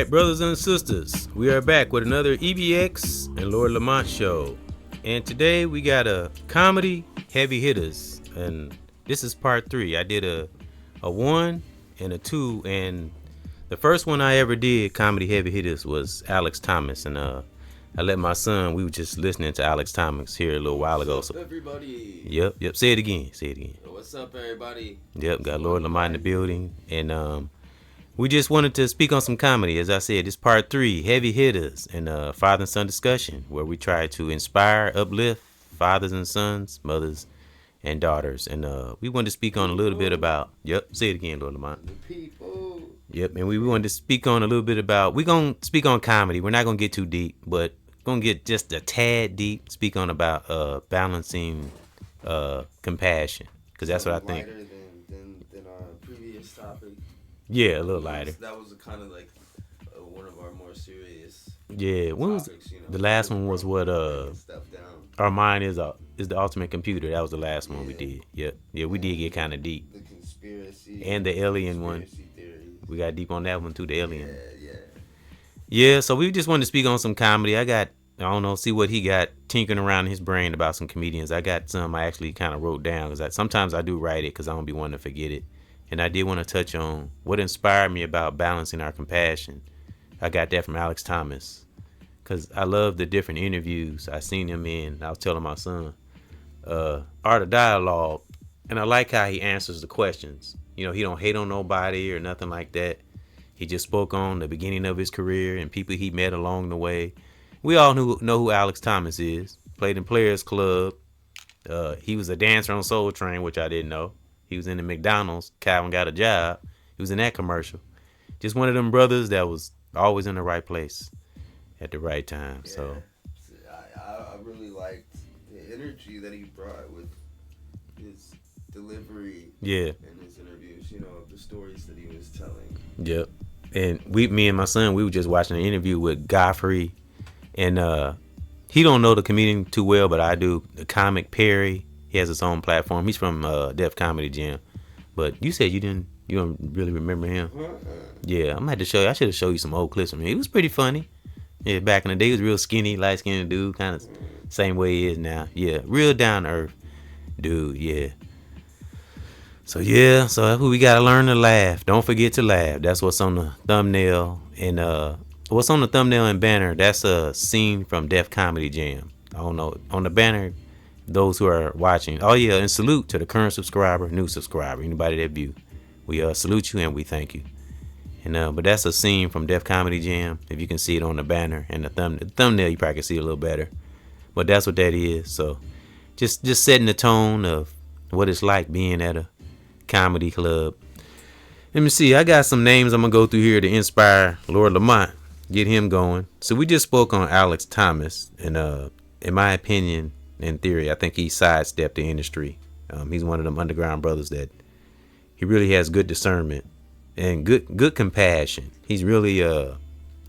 right, brothers and sisters, we are back with another EBX and Lord Lamont show. And today we got a comedy heavy hitters. And this is part 3. I did a 1 and a 2. And the first one I ever did, comedy heavy hitters, was Alex Thomas. And I let my son, we were just listening to Alex Thomas here a little while ago. What's up, everybody? Yep. Say it again. What's up, everybody? Yep, got Lord Lamont in the building. And we just wanted to speak on some comedy. As I said, it's part 3, heavy hitters, and father and son discussion, where we try to inspire, uplift fathers and sons, mothers and daughters. And we wanted to speak on a little bit about, say it again, Lord Lamont. The people. Yep, and we wanted to speak on a little bit about, we're going to speak on comedy. We're not going to get too deep, but going to get just a tad deep, speak on about balancing compassion, because that's what I think. Lighter than our previous topic. Yeah, a little lighter. That was kind of like one of our more serious. Yeah, when was topics, the last one? Was what Stuff down. Our mind is the ultimate computer. That was the last one we did. Yeah, we did get kind of deep. The conspiracy and the alien one. Theories. We got deep on that one too. The alien. Yeah. So we just wanted to speak on some comedy. I don't know, see what he got tinkering around in his brain about some comedians. I got some I actually kind of wrote down, because sometimes I do write it because I don't be wanting to forget it. And I did want to touch on what inspired me about balancing our compassion. I got that from Alex Thomas, because I love the different interviews I seen him in. I was telling my son, Art of Dialogue, and I like how he answers the questions. You know, he don't hate on nobody or nothing like that. He just spoke on the beginning of his career and people he met along the way. We all know who Alex Thomas is. Played in Players Club. He was a dancer on Soul Train, which I didn't know. He was in the McDonald's. Calvin Got a Job. He was in that commercial. Just one of them brothers that was always in the right place at the right time. Yeah. So I really liked the energy that he brought with his delivery. Yeah. And his interviews. You know, the stories that he was telling. Yep. And me and my son, we were just watching an interview with Godfrey, and he don't know the comedian too well, but I do. The comic Perry. He has his own platform. He's from Def Comedy Jam. But you said you don't really remember him. Yeah, I'm gonna have to show you. I should have showed you some old clips from him. He was pretty funny. Yeah, back in the day, he was real skinny, light skinned dude, kind of same way he is now. Yeah, real down to earth dude. Yeah. So who we gotta learn to laugh. Don't forget to laugh. That's what's on the thumbnail. And what's on the thumbnail and banner, that's a scene from Def Comedy Jam. I don't know. On the banner, those who are watching. Oh yeah, and salute to the current subscriber, new subscriber, anybody that view. We salute you and we thank you. And but that's a scene from Def Comedy Jam. If you can see it on the banner and the thumbnail, you probably can see it a little better. But that's what that is. So just setting the tone of what it's like being at a comedy club. Let me see. I got some names I'm gonna go through here to inspire Lord Lamont, get him going. So we just spoke on Alex Thomas, and in my opinion, in theory, I think he sidestepped the industry. He's one of them underground brothers that he really has good discernment and good compassion. He's really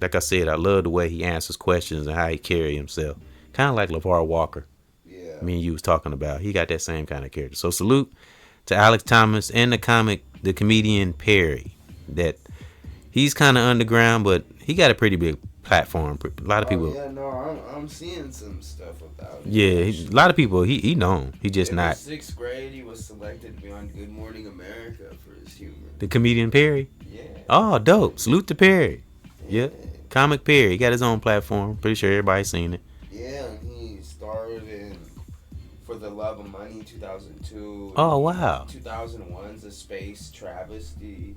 like I said, I love the way he answers questions and how he carry himself. Kind of like LeVar Walker. Yeah. Me and you was talking about. He got that same kind of character. So salute to Alex Thomas and the comedian Perry. That he's kind of underground, but he got a pretty big platform. A lot of people. Yeah, no, I'm seeing some stuff about him. Yeah, a lot of people. He known. He just in not. In 6th grade, he was selected beyond Good Morning America for his humor. The comedian Perry. Yeah. Oh, dope. Salute to Perry. Yep. Comic Perry. He got his own platform. Pretty sure everybody's seen it. Yeah, and he starred in For the Love of Money 2002. Oh, wow. 2001's A Space Travesty.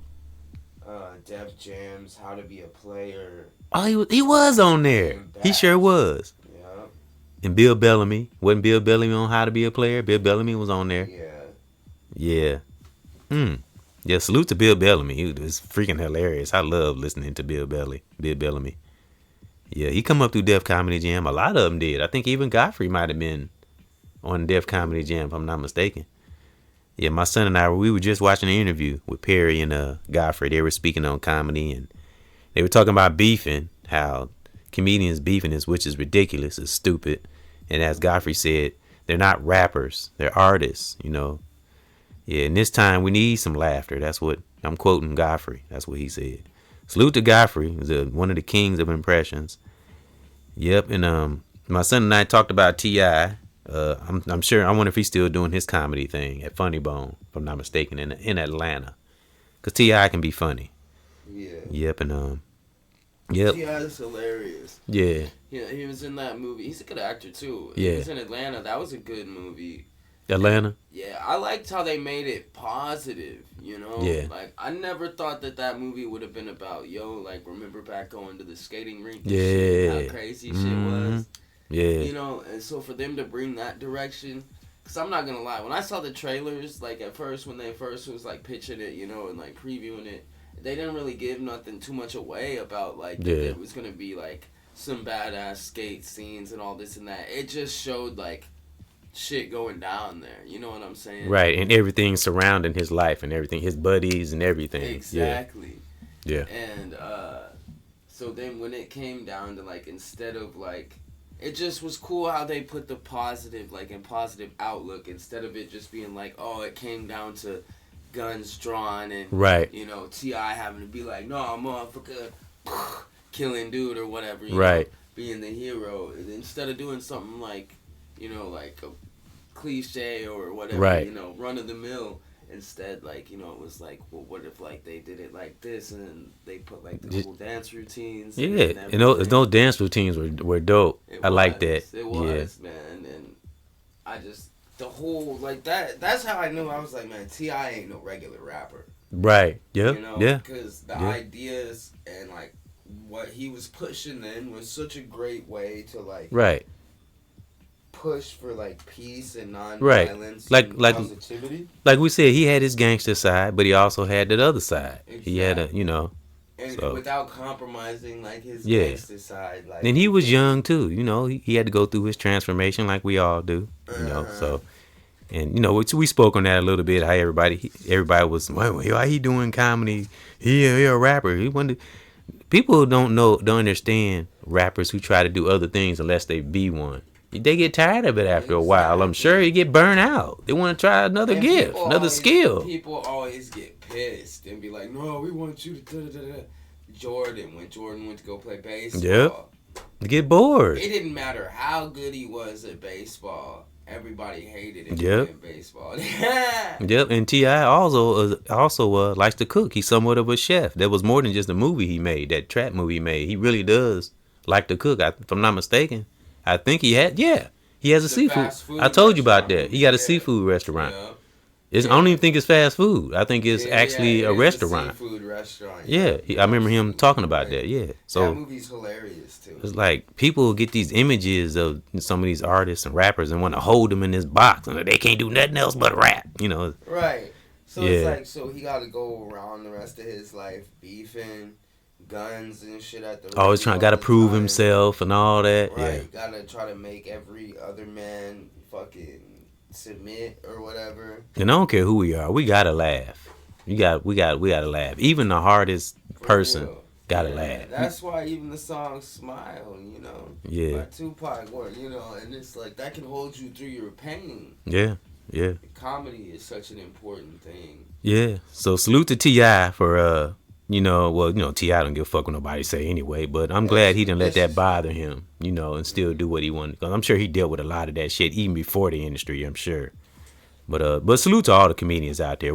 Def Jam's How to Be a Player. Oh, he was on there. He sure was. Yeah. And Bill Bellamy. Wasn't Bill Bellamy on How to Be a Player? Bill Bellamy was on there. Yeah. Yeah. Yeah, salute to Bill Bellamy. He was freaking hilarious. I love listening to Bill Bellamy. Yeah, he come up through Def Comedy Jam. A lot of them did. I think even Godfrey might have been on Def Comedy Jam, if I'm not mistaken. Yeah, my son and I, we were just watching an interview with Perry and Godfrey. They were speaking on comedy, and they were talking about beefing, how comedians beefing which is ridiculous, is stupid. And as Godfrey said, they're not rappers, they're artists, you know. Yeah, and this time we need some laughter. That's what I'm quoting Godfrey. That's what he said. Salute to Godfrey, who's one of the kings of impressions. Yep, and my son and I talked about T.I. I'm sure. I wonder if he's still doing his comedy thing at Funny Bone, if I'm not mistaken, in Atlanta, because T.I. can be funny. Yeah. Yep, and yep. T.I. is hilarious. Yeah. Yeah, he was in that movie. He's a good actor too. Yeah. He was in Atlanta. That was a good movie. Atlanta. Yeah, I liked how they made it positive, you know? Yeah. Like, I never thought that movie would have been about, like, remember back going to the skating rink? And Yeah. shit, how crazy shit was. Yeah. You know, and so for them to bring that direction, because I'm not going to lie, when I saw the trailers, like, at first, when they first was, like, pitching it, you know, and, like, previewing it, they didn't really give nothing too much away about, like, that it was going to be, like, some badass skate scenes and all this and that. It just showed, like, shit going down there, you know what I'm saying? Right, and everything surrounding his life and everything, his buddies and everything. Exactly. Yeah. And so then when it came down to, like, instead of, like, it just was cool how they put the positive, like, in positive outlook, instead of it just being like, oh, it came down to guns drawn and right, you know, T.I. having to be like, no, motherfucker, killing dude or whatever, you right, know, being the hero, instead of doing something like, you know, like a cliche or whatever, right, you know, run of the mill. Instead, like, you know, it was like, well, what if, like, they did it like this, and then they put, like, the cool dance routines. Yeah, and those dance routines were dope. I like that. It was, man, and I just, the whole, like, that's how I knew. I was like, man, T.I. ain't no regular rapper. Right, yeah, you know, yeah. Because the ideas and, like, what he was pushing then was such a great way to, like, right, push for, like, peace and right, non-violence and positivity. Like we said, he had his gangster side, but he also had that other side. Exactly. He had you know, and so, without compromising, like, his gangster side. Like, and he was young too, you know. He had to go through his transformation like we all do, you know. So, and you know, we spoke on that a little bit. How everybody was, why he doing comedy? He a rapper. He wanted. People don't understand rappers who try to do other things unless they be one. They get tired of it after a while. I'm sure you get burnt out. They want to try another gift, another skill. People always get pissed and be like, "No, we want you to da-da-da-da." When Jordan went to go play baseball, yep, they get bored. It didn't matter how good he was at baseball. Everybody hated him playing baseball. Yep, and T.I. also likes to cook. He's somewhat of a chef. There was more than just a movie he made, that trap movie he made. He really does like to cook. If I'm not mistaken. I think he has a seafood. I told you about that. He got a seafood restaurant. I don't even think it's fast food. I think it's actually a restaurant. A seafood restaurant. Yeah, I remember him talking about that. Yeah, so that movie's hilarious too. It's like people get these images of some of these artists and rappers and want to hold them in this box, and they can't do nothing else but rap. You know. Right. So it's like, so he got to go around the rest of his life beefing. Guns and shit at the always gotta prove himself and all that. Right, gotta try to make every other man fucking submit or whatever. And I don't care who we are, we gotta laugh. We gotta laugh. Even the hardest person gotta laugh. That's why even the song "Smile," you know, by Tupac, you know, and it's like that can hold you through your pain. Yeah. Comedy is such an important thing. Yeah. So salute to T.I. for T.I. don't give a fuck what nobody say anyway, but I'm glad he didn't let that bother him, you know, and still do what he wanted. Because I'm sure he dealt with a lot of that shit even before the industry, I'm sure. But salute to all the comedians out there,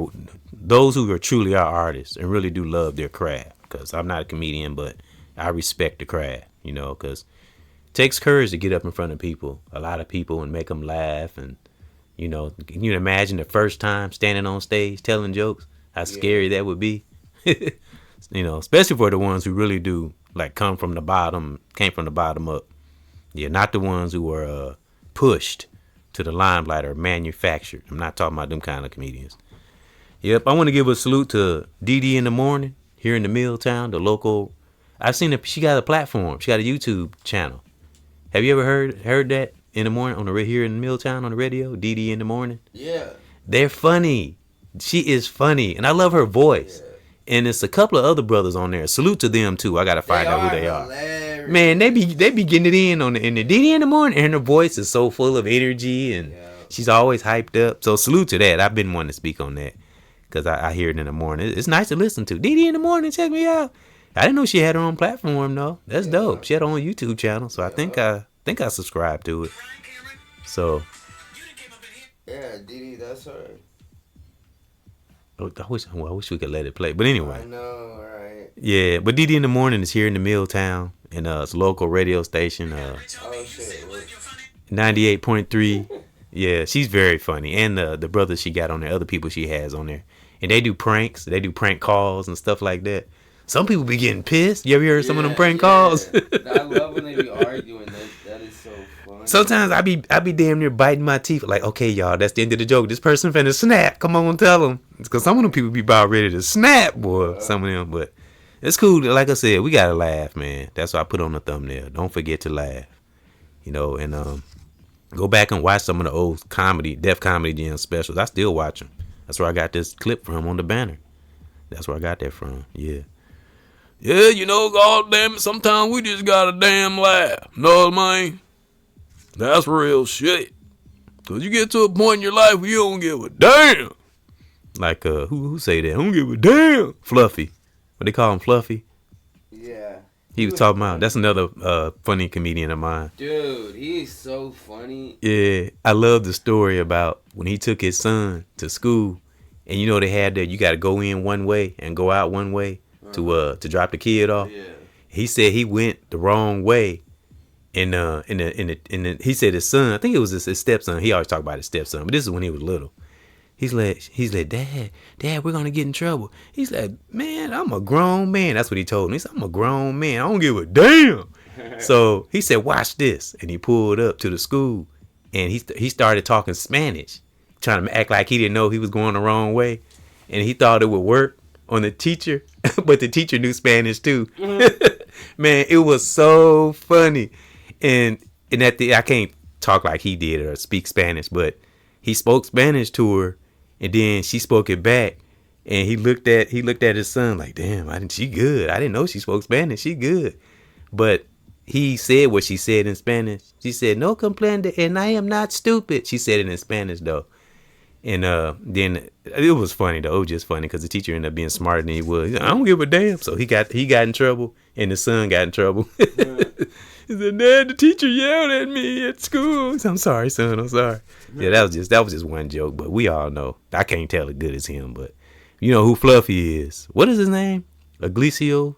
those who are truly our artists and really do love their craft. Because I'm not a comedian, but I respect the craft, you know, because it takes courage to get up in front of people, a lot of people, and make them laugh. And, you know, can you imagine the first time standing on stage telling jokes, how scary that would be? You know, especially for the ones who really do, like, came from the bottom up. Yeah, not the ones who were pushed to the limelight or manufactured. I'm not talking about them kind of comedians. Yep, I want to give a salute to Dee in the Morning here in the Milltown, the local. I've seen she got a platform. She got a YouTube channel. Have you ever heard that in the morning here in the Milltown on the radio? Dee in the Morning. Yeah. They're funny. She is funny, and I love her voice. Yeah. And it's a couple of other brothers on there. Salute to them too. I gotta find out who they are. Man, they be getting it in the Dee in the Morning, and her voice is so full of energy, and she's always hyped up. So salute to that. I've been wanting to speak on that because I hear it in the morning. It's nice to listen to. Dee in the Morning, check me out. I didn't know she had her own platform though. That's Yeah. dope. She had her own YouTube channel, so I think Yeah. I subscribed to it. So Yeah, Didi, that's her. I wish we could let it play. But anyway, I know, right? yeah. But Didi in the Morning is here in the Milltown, and it's a local radio station. Oh shit. 98.3. Yeah, she's very funny, and the brothers she got on there, other people she has on there, and they do pranks. They do prank calls and stuff like that. Some people be getting pissed. You ever heard some of them prank calls? I love when they be arguing. That is so funny. Sometimes I be damn near biting my teeth. Like, okay, y'all, that's the end of the joke. This person finna snap. Come on, tell them. Because some of them people be about ready to snap, boy. Some of them, but it's cool. Like I said, we gotta laugh, man. That's what I put on the thumbnail. Don't forget to laugh. You know, and go back and watch some of the old Def Comedy Jam specials. I still watch them. That's where I got this clip from on the banner. That's where I got that from. Yeah. Yeah, you know, God damn it, sometimes we just gotta damn laugh. Know what I mean? That's real shit. Cause you get to a point in your life where you don't give a damn. Like, who say that? I don't give a damn. Fluffy. What they call him, Fluffy? Yeah. He was talking about, that's another funny comedian of mine. Dude, he's so funny. Yeah, I love the story about when he took his son to school. And you know they had that, you gotta go in one way and go out one way. To drop the kid off. Yeah. He said he went the wrong way, and he said his son, I think it was his stepson. He always talk about his stepson, but this is when he was little. He's like, Dad, we're gonna get in trouble. He's like, man, I'm a grown man. That's what he told me. He said, I'm a grown man. I don't give a damn. So he said, watch this, and he pulled up to the school, and he started talking Spanish, trying to act like he didn't know he was going the wrong way, and he thought it would work on the teacher, but the teacher knew Spanish too. Man, it was so funny. And I can't talk like he did or speak Spanish, but he spoke Spanish to her, and then she spoke it back. And he looked at his son like, damn, she good. I didn't know she spoke Spanish. She good. But he said what she said in Spanish. She said, no comprende, and I am not stupid. She said it in Spanish though. And then it was funny though. It was just funny because the teacher ended up being smarter than he was. He's like, I don't give a damn. So he got in trouble, and the son got in trouble. He said, Dad, the teacher yelled at me at school. Said, I'm sorry, son. I'm sorry. Yeah, that was just one joke, but we all know. I can't tell it good as him, but you know who Fluffy is. What is his name? Iglesias.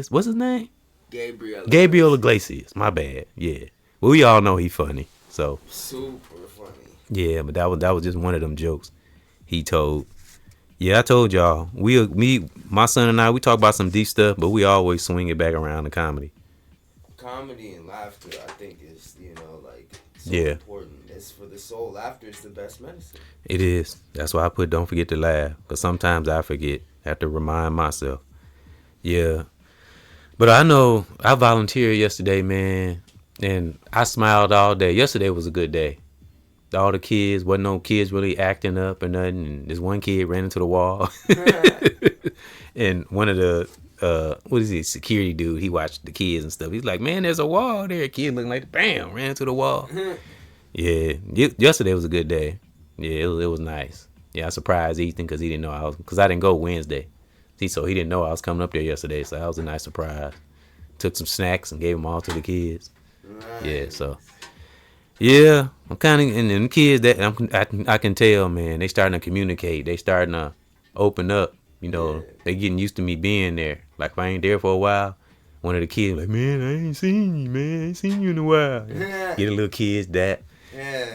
What's his name? Gabriel Iglesias. My bad. Yeah. Well, we all know he funny. So super funny. Yeah, but that was just one of them jokes he told. Yeah, I told y'all. My son and I, we talk about some deep stuff, but we always swing it back around to comedy. Comedy and laughter, I think, is so important. It's for the soul. Laughter is the best medicine. It is. That's why I put don't forget to laugh, because sometimes I forget. I have to remind myself. Yeah. But I know I volunteered yesterday, man, and I smiled all day. Yesterday was a good day. All the kids, wasn't no kids really acting up or nothing. And this one kid ran into the wall. And one of the, security dude, he watched the kids and stuff. He's like, man, there's a wall there. Kid looking like, bam, ran into the wall. Yeah, yesterday was a good day. Yeah, it was nice. Yeah, I surprised Ethan because he didn't know because I didn't go Wednesday. So he didn't know I was coming up there yesterday. So that was a nice surprise. Took some snacks and gave them all to the kids. Nice. Yeah, so. Yeah, I'm kind of, and the kids that I can tell, man, they starting to communicate. They starting to open up. You know, they getting used to me being there. Like if I ain't there for a while, one of the kids like, man, I ain't seen you, man. I ain't seen you in a while. Get the little kids that.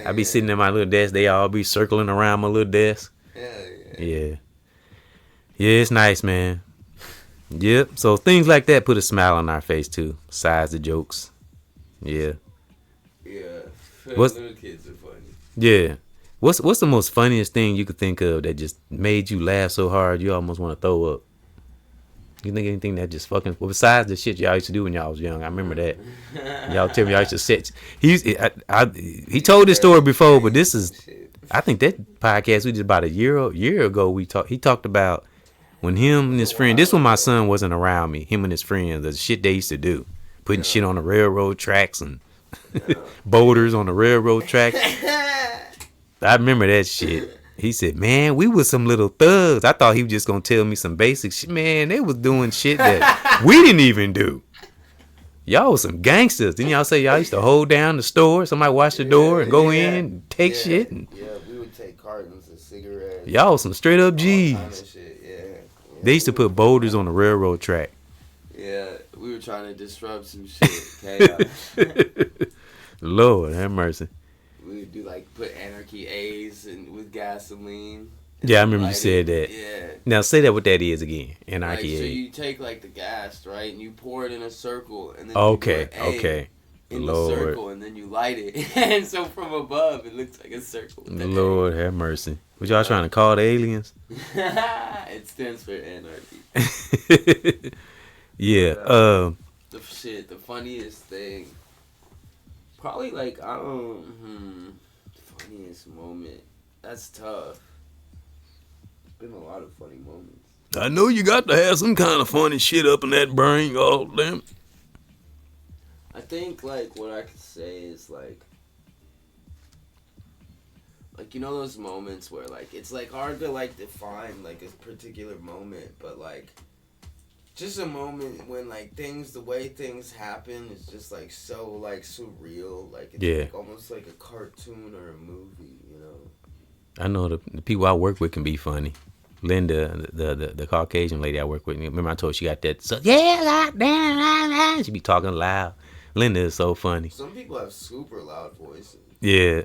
I be sitting at my little desk. They all be circling around my little desk. Yeah, it's nice, man. Yep. So things like that put a smile on our face too. Besides the jokes. Yeah. Little kids are funny. Yeah. What's the most funniest thing you could think of that just made you laugh so hard you almost want to throw up? You think anything that just fucking, well, besides the shit y'all used to do when y'all was young? I remember that. Y'all tell me y'all used to sit. He told this story before, but this is, I think that podcast we did about a year ago. He talked about when him and his friend. This when my son wasn't around me. Him and his friends, the shit they used to do, putting shit on the railroad tracks and boulders on the railroad tracks. I remember that shit. He said, man, we was some little thugs. I thought he was just going to tell me some basic shit. Man, they was doing shit that we didn't even do. Y'all was some gangsters. Didn't y'all say y'all used to hold down the store? Somebody watch the door and go in and take shit? And we would take cartons of cigarettes. y'all was some straight up G's. Kind of shit. Yeah. They used to put boulders on the railroad track. Yeah, we were trying to disrupt some shit. Chaos. Lord have mercy. We would do like put anarchy A's and with gasoline. Yeah, I remember you said that. Yeah. Now say that what that is again. Anarchy Like, so A. you take like the gas, right, and you pour it in a circle, and then Okay, you put okay. in Lord. the circle, and then you light it, and so from above it looks like a circle. Lord have mercy. What y'all trying to call the aliens? It stands for anarchy. Yeah. The funniest thing, probably like funniest moment. That's tough. Been a lot of funny moments. I know you got to have some kind of funny shit up in that brain, all damn. I think like what I could say is like you know those moments where like it's like hard to like define like a particular moment, but like just a moment when like the way things happen is just like so like surreal, like it's like almost like a cartoon or a movie, you know. I know the people I work with can be funny. Linda, the Caucasian lady I work with, remember I told her she got that, so, yeah, goddamn, she be talking loud. Linda is so funny. Some people have super loud voices. Yeah,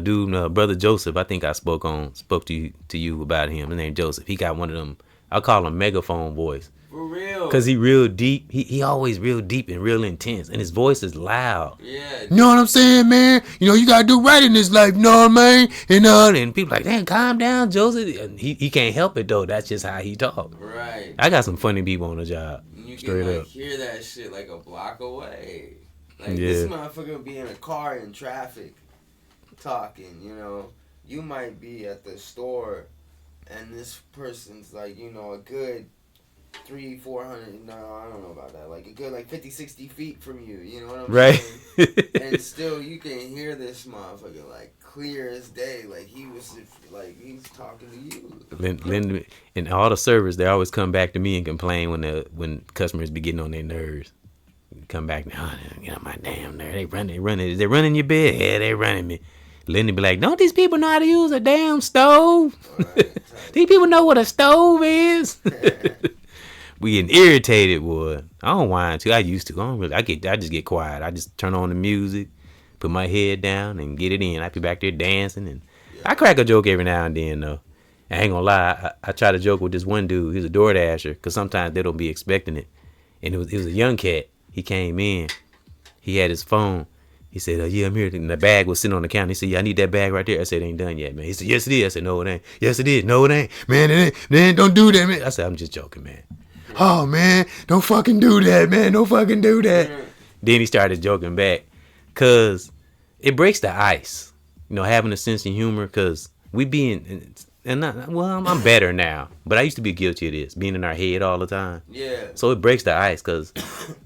dude, brother Joseph, I think I spoke to you about him. His name Joseph. He got one of them, I call him megaphone voice. For real. Cause he real deep. He always real deep and real intense, and his voice is loud. Yeah. You know what I'm saying, man? You know you gotta do right in this life. You know what I mean? And people like, damn, calm down, Joseph. And he can't help it though. That's just how he talk. Right. I got some funny people on the job. You straight can like up. hear that shit like a block away. Like this motherfucker be in a car in traffic, talking. You know, you might be at the store, and this person's like, you know, a good 300-400, no, I don't know about that, like a good like 50-60 feet from you, you know what I'm saying? And still you can hear this motherfucker like clear as day, like he was talking to you. Linda, and all the servers, they always come back to me and complain when customers be getting on their nerves. Come back now, get on my damn nerve. They running your bed. Yeah, they running me. Linda be like, don't these people know how to use a damn stove? Right, these people know what a stove is. We getting irritated, boy. I don't whine too. I used to. I just get quiet. I just turn on the music, put my head down, and get it in. I be back there dancing, and I crack a joke every now and then, though. I ain't gonna lie. I try to joke with this one dude. He's a door dasher, because sometimes they don't be expecting it. And it was a young cat. He came in. He had his phone. He said, yeah, I'm here. And the bag was sitting on the counter. He said, yeah, I need that bag right there. I said, it ain't done yet, man. He said, yes, it is. I said, no, it ain't. Yes, it is. No, it ain't. Man, it ain't. Man, don't do that, man. I said, I'm just joking, man. Oh, man, don't fucking do that, man. Don't fucking do that. Then he started joking back. Because it breaks the ice, you know, having a sense of humor. Because we being, I'm better now. But I used to be guilty of this, being in our head all the time. Yeah. So it breaks the ice because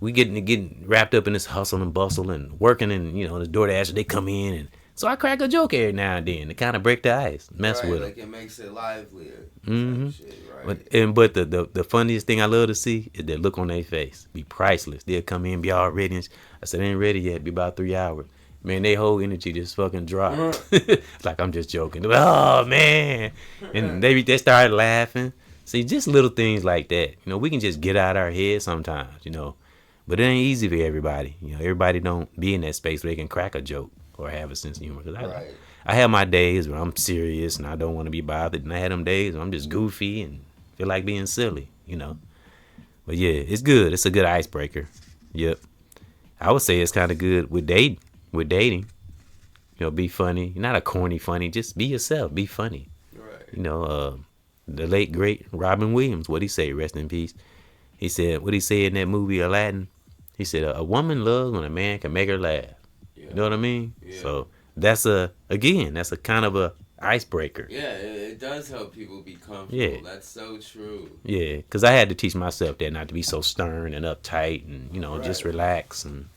we getting wrapped up in this hustle and bustle and working and, you know, the DoorDash, they come in. And so I crack a joke every now and then to kind of break the ice, mess with them. Like it makes it livelier. Mm-hmm. Shit, right? But the funniest thing I love to see is the look on their face. Be priceless. They'll come in, be all ready. And I said, ain't ready yet. Be about 3 hours. Man, they whole energy just fucking dropped. It's like I'm just joking. Oh, man. And they started laughing. See, just little things like that. You know, we can just get out our head sometimes, you know. But it ain't easy for everybody. You know, everybody don't be in that space where they can crack a joke or have a sense of humor. Cause I have my days where I'm serious and I don't want to be bothered. And I had them days where I'm just goofy and feel like being silly, you know. But yeah, it's good. It's a good icebreaker. Yep. I would say it's kind of good with dating. You know, be funny. Not a corny funny. Just be yourself. Be funny. Right. You know, the late, great Robin Williams, what'd he say? Rest in peace. He said, what'd he say in that movie, Aladdin? He said, a woman loves when a man can make her laugh. Yeah. You know what I mean? Yeah. So that's a kind of a icebreaker. Yeah, it does help people be comfortable. Yeah. That's so true. Yeah, because I had to teach myself that not to be so stern and uptight and, you know, just relax and,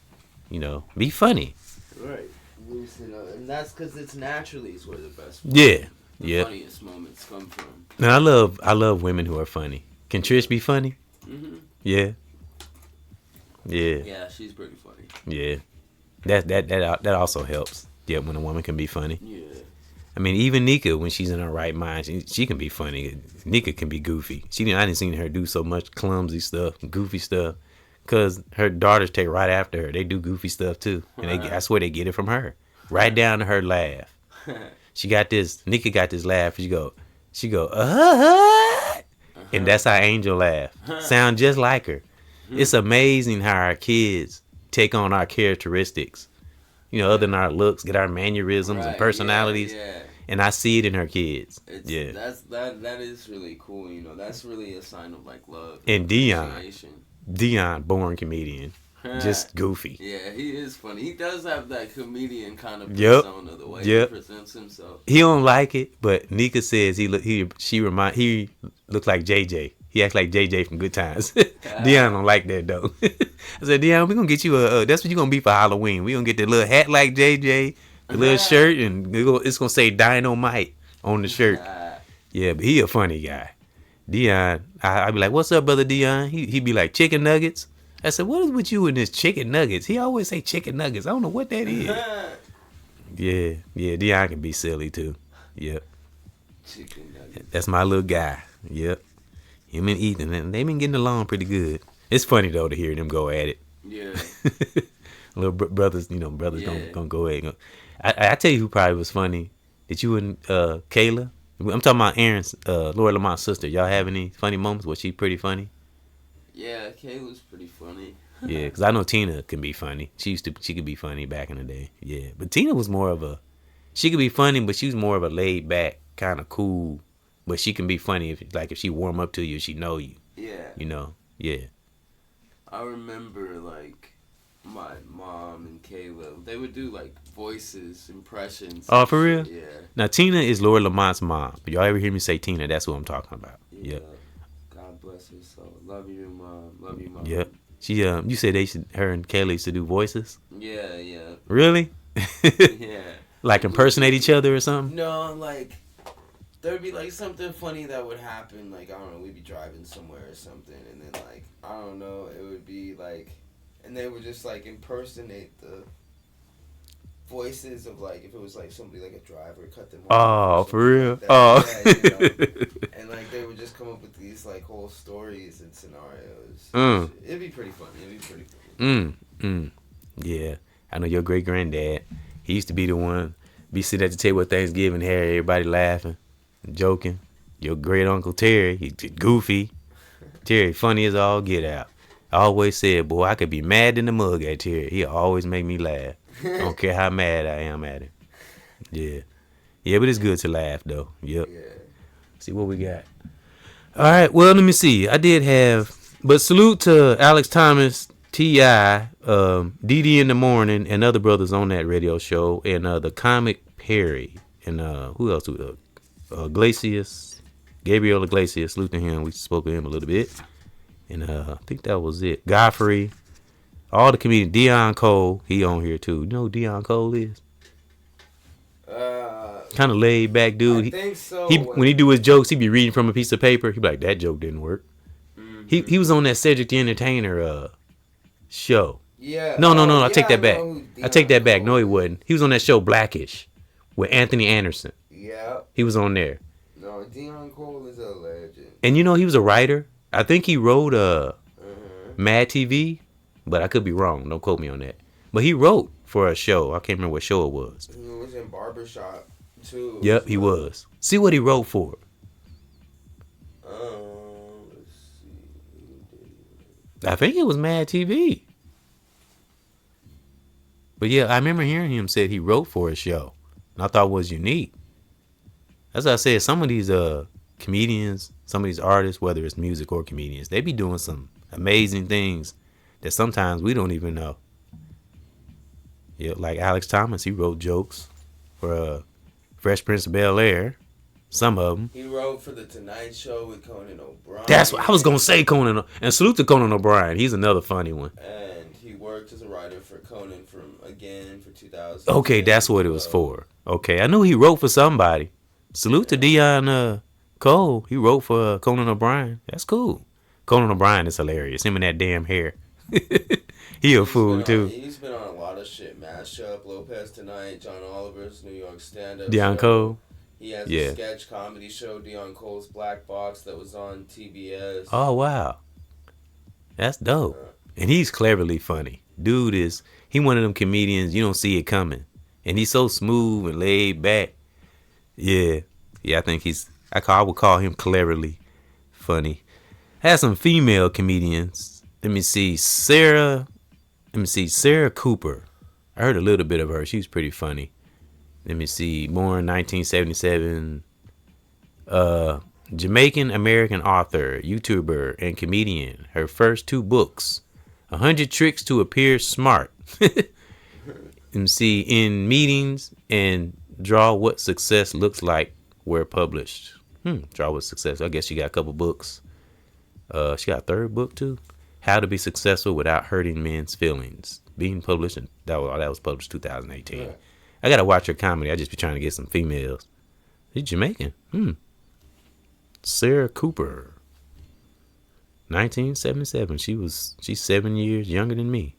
you know, be funny. Right. And that's because it's naturally is where the best. Yeah. the funniest moments come from. And I love women who are funny. Can Trish be funny? Mm-hmm. Yeah. Yeah. Yeah, she's pretty funny. Yeah. That also helps. Yeah, when a woman can be funny. Yeah. I mean, even Nika, when she's in her right mind, she can be funny. Nika can be goofy. I didn't see her do so much clumsy stuff, goofy stuff, because her daughters take right after her. They do goofy stuff too, and I swear they get it from her, right down to her laugh. She got this. Nika got this laugh. She go, and that's how Angel laugh. Sound just like her. It's amazing how our kids take on our characteristics. Other than our looks, get our mannerisms and personalities. Yeah. And I see it in her kids. That is really cool. That's really a sign of like love. And Dion, born comedian, just goofy. Yeah, he is funny. He does have that comedian kind of persona, the way he presents himself. He don't like it, but Nika says he looks like JJ. He acts like JJ from Good Times. Dion don't like that though. I said, Dion, we're gonna get you that's what you're gonna be for Halloween. We're gonna get the little hat like JJ, the little shirt, and it's gonna say Dynamite on the shirt. Yeah, but he a funny guy. Dion, I be like, what's up, brother Dion? He be like, chicken nuggets. I said, what is with you and this chicken nuggets? He always say chicken nuggets. I don't know what that is. Yeah, Dion can be silly too. Yep. Chicken nuggets. That's my little guy. Yep. Him and Ethan, and they been getting along pretty good. It's funny though to hear them go at it. Yeah. Little brothers, gonna go ahead. I tell you who probably was funny. Did you and Kayla? I'm talking about Aaron's, Lori Lamont's sister. Y'all have any funny moments? Was she pretty funny? Yeah, Kayla's pretty funny. Yeah, because I know Tina can be funny. She could be funny back in the day. Yeah, but Tina was more of she could be funny, but she was more of a laid back, kind of cool. But she can be funny if she warm up to you, she know you. Yeah. Yeah. I remember like my mom and Kayla, they would do like voices, impressions. Oh, for real? Yeah. Now Tina is Lori Lamont's mom. If y'all ever hear me say Tina, that's who I'm talking about. Yeah. God bless her soul. Love you, mom. Love you, mom. Yep. She you said her and Kayla used to do voices? Yeah. Really? Yeah. Like impersonate each other or something? No, like there'd be like something funny that would happen, like I don't know, we'd be driving somewhere or something, and then like I don't know, it would be like, and they would just like impersonate the voices of like if it was like somebody like a driver, cut them off. Oh, for real? Like Oh. Yeah, and like they would just come up with these like whole stories and scenarios. It'd be pretty funny. Yeah, I know your great granddad. He used to be the one be sitting at the table at Thanksgiving, here everybody laughing, joking. Your great uncle Terry, he's goofy. Terry, funny as all get out. I always said, boy, I could be mad in the mug at Terry. He always make me laugh. I don't care how mad I am at him. Yeah, but it's good to laugh though. Yep. Yeah. See what we got. All right, well, let me see. I did have, but salute to Alex Thomas, T.I., Dee in the Morning, and other brothers on that radio show, and the comic Perry, and who else? Iglesias, Gabriel Iglesias. Salute to him. We spoke to him a little bit, and I think that was it. Godfrey, all the comedians. Dion Cole, he on here too. You know who Dion Cole is? Kind of laid back dude. I think so. When he do his jokes, he be reading from a piece of paper. He be like, that joke didn't work. Mm-hmm. He was on that Cedric the Entertainer show. Yeah. No. I take that back. I take that back. No, he wasn't. He was on that show Blackish with Anthony Anderson. Yeah. He was on there. No, Dion Cole is a legend. And he was a writer. I think he wrote Mad TV, but I could be wrong. Don't quote me on that. But he wrote for a show. I can't remember what show it was. He was in Barbershop too. Yep, he was. See what he wrote for. Let's see. I think it was Mad TV. But yeah, I remember hearing him said he wrote for a show. And I thought it was unique. That's what I said. Some of these comedians, some of these artists, whether it's music or comedians, they be doing some amazing things that sometimes we don't even know. Yeah, like Alex Thomas, he wrote jokes for Fresh Prince of Bel-Air. Some of them. He wrote for the Tonight Show with Conan O'Brien. That's what I was gonna say. Conan, and salute to Conan O'Brien. He's another funny one. And he worked as a writer for Conan for 2000. Okay, that's what it was for. Okay, I knew he wrote for somebody. Salute to Dion Cole. He wrote for Conan O'Brien. That's cool. Conan O'Brien is hilarious. Him and that damn hair. He a fool too. He's been on a lot of shit. Mashup, Lopez Tonight, John Oliver's New York stand-up Dion show. Cole. He has Yeah. a sketch comedy show, Dion Cole's Black Box, that was on TBS. Oh wow, that's dope. And he's cleverly funny. Dude is he one of them comedians you don't see it coming, and he's so smooth and laid back. Yeah, I think I would call him cleverly funny. Had some female comedians. Let me see, Sarah Cooper. I heard a little bit of her. She's pretty funny. Let me see, born 1977. Jamaican American author, YouTuber, and comedian. Her first 2 books, 100 Tricks to Appear Smart. Let me see, In Meetings and Draw What Success Looks Like, were published. Draw What Success. I guess she got a couple books. She got a 3rd book too. How to Be Successful Without Hurting Men's Feelings. Being published, and that was published 2018. Yeah. I gotta watch her comedy. I just be trying to get some females. She's Jamaican. Sarah Cooper. 1977. She's 7 years younger than me.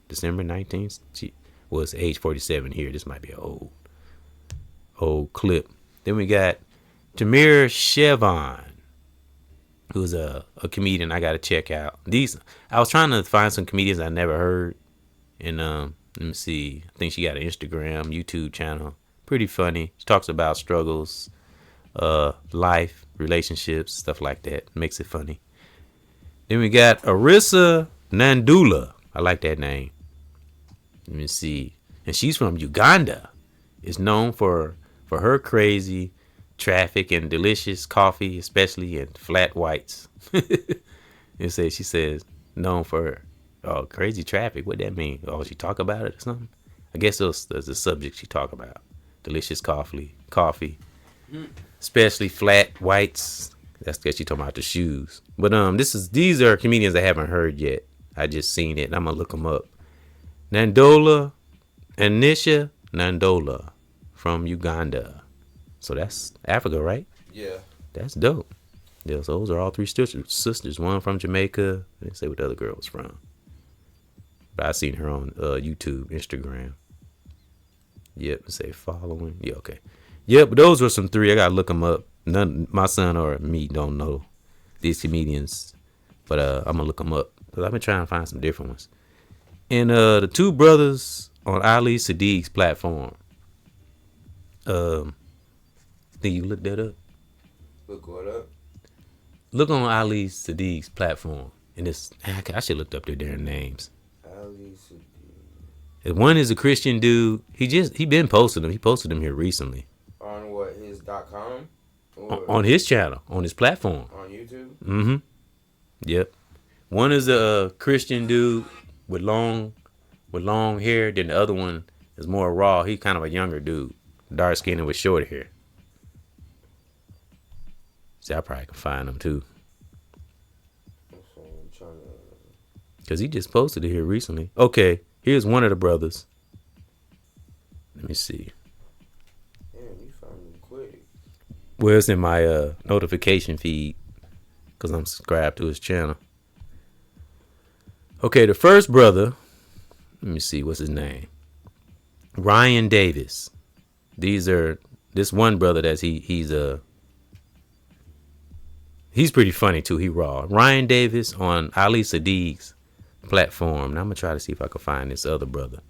December 19th. She was age 47 here. This might be an old clip. Then we got Tamir Chevon, who's a comedian I gotta check out. I was trying to find some comedians I never heard. And let me see. I think she got an Instagram, YouTube channel. Pretty funny. She talks about struggles, life, relationships, stuff like that. Makes it funny. Then we got Arissa Nandula. I like that name. Let me see. And she's from Uganda. Is known for her crazy traffic and delicious coffee, especially in flat whites. She says known for her. Oh, crazy traffic. What that mean? Oh, she talk about it or something? I guess that's the subject she talk about. Delicious coffee, especially flat whites. That's because she talking about the shoes. But these are comedians I haven't heard yet. I just seen it, and I'm gonna look them up. Anisha Nandola from Uganda. So that's Africa, right? Yeah. That's dope. Yeah, so those are all 3 sisters. One from Jamaica. I didn't say what the other girl was from. But I seen her on YouTube, Instagram. Yep, say following. Yeah, okay. Yep, but those were some 3. I gotta look them up. None, my son or me don't know these comedians, but I'm gonna look them up because I've been trying to find some different ones. And the 2 brothers on Ali Sadiq's platform. Think you looked that up? Look what up? Look on Ali Sadiq's platform, and I should looked up their names. Ali Sadiq. One is a Christian dude. He been posting them. He posted them here recently. On what, his.com? On his channel, on his platform. On YouTube? Mm-hmm. Yep. One is a Christian dude with long hair. Then the other one is more raw. He's kind of a younger dude, dark skinned with short hair. See, I probably can find him too. Because he just posted it here recently. Okay, here's one of the brothers. Let me see. Damn, you found him quick. Well, it's in my notification feed because I'm subscribed to his channel. Okay, the first brother, let me see, what's his name? Ryan Davis. This one brother he's pretty funny too. He raw. Ryan Davis on Ali Sadiq's platform. Now I'm gonna try to see if I can find this other brother.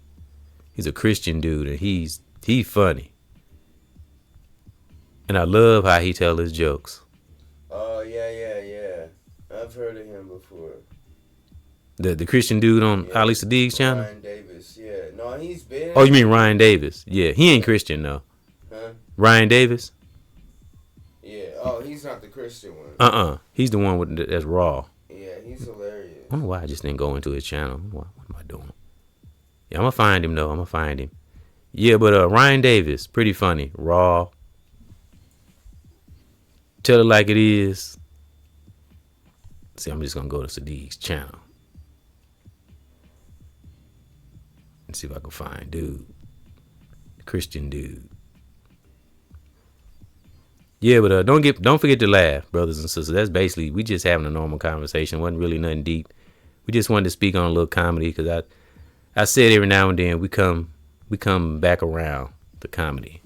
He's a Christian dude and he's funny. And I love how he tell his jokes. Oh yeah. I've heard of him before. The Christian dude on Ali Sadiq's channel? Ryan Davis, yeah. No, he's been. Oh, you mean Ryan Davis? Yeah, he ain't Christian though. Huh? Ryan Davis? Yeah. Oh, he's not the Christian one. He's the one that's raw. Yeah, he's hilarious. I don't know why I just didn't go into his channel. What am I doing? Yeah, I'm gonna find him though. Yeah, but Ryan Davis, pretty funny, raw. Tell it like it is. See, I'm just gonna go to Sadiq's channel and see if I can find Christian dude. Yeah, but don't forget to laugh, brothers and sisters. That's basically we just having a normal conversation. Wasn't really nothing deep. We just wanted to speak on a little comedy because I said every now and then we come back around the comedy.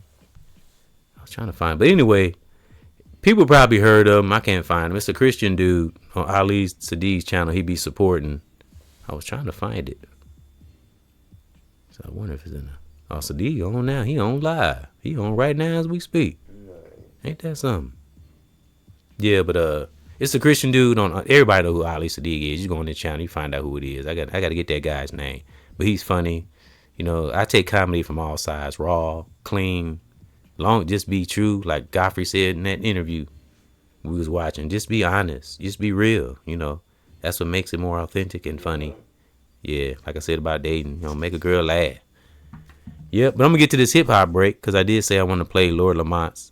I was trying to find, but anyway, people probably heard of him. I can't find him. It's a Christian dude on Ali Sadiq's channel. He be supporting. I was trying to find it, so I wonder if it's in there. Oh, Sadiq on now. He on live. He on right now as we speak. Ain't that something? Yeah, but it's a Christian dude on. Everybody know who Ali Sadiq is. You go on this channel, you find out who it is. I got to get that guy's name, but he's funny. You know, I take comedy from all sides, raw, clean, long. Just be true, like Godfrey said in that interview we was watching. Just be honest. Just be real. You know, that's what makes it more authentic and funny. Yeah, like I said about dating, you know, make a girl laugh. Yep, but I'm gonna get to this hip hop break because I did say I want to play Lord Lamont's.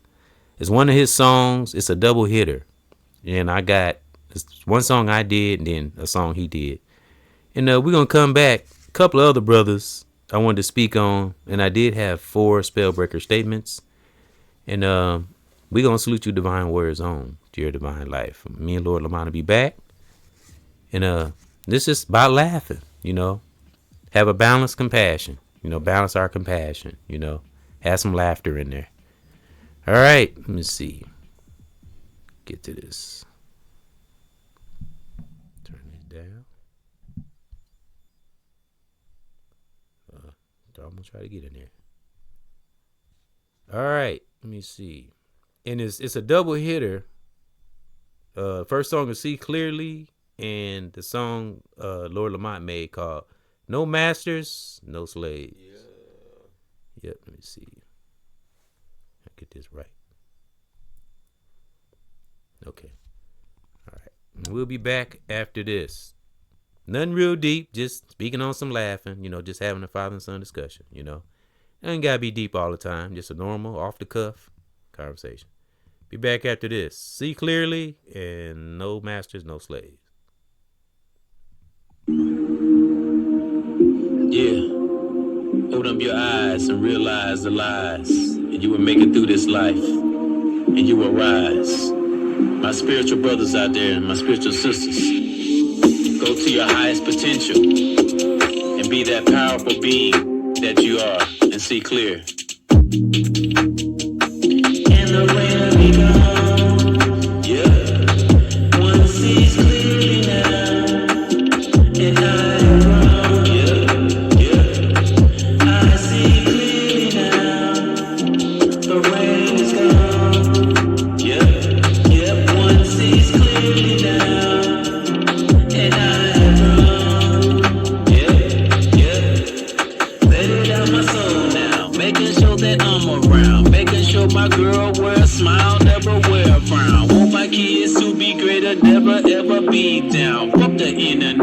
It's one of his songs. It's a double hitter. And I got one song I did and then a song he did. And we're going to come back. A couple of other brothers I wanted to speak on. And I did have 4 spellbreaker statements. And we're going to salute you, Divine Warriors, on to your divine life. Me and Lord Lamont will be back. And this is about laughing, you know. Have a balanced compassion. You know, balance our compassion, you know. Have some laughter in there. All right, let me see. Get to this. Turn this down. I'm gonna try to get in there. All right, let me see. And it's a double hitter. First song is See Clearly, and the song Lord Lamont made called No Masters, No Slaves. Yep, let me see. Get this right. Okay. All right. We'll be back after this. Nothing real deep, just speaking on some laughing, you know, just having a father and son discussion, you know. It ain't gotta be deep all the time, just a normal, off the cuff conversation. Be back after this. See Clearly and No Masters, No Slaves. Yeah. Open up your eyes and realize the lies, and you will make it through this life, and you will rise. My spiritual brothers out there and my spiritual sisters, go to your highest potential and be that powerful being that you are and see clear. And the rain will be gone. Yeah. One sees clearly now, and I am wrong. I see clearly now. The rain is gone. One sees clearly now, and I am wrong. Let it out my soul now, making sure that I'm around, making sure my girl wear a smile, never wear a frown. Want my kids to be greater, never ever be down. Fuck the internet,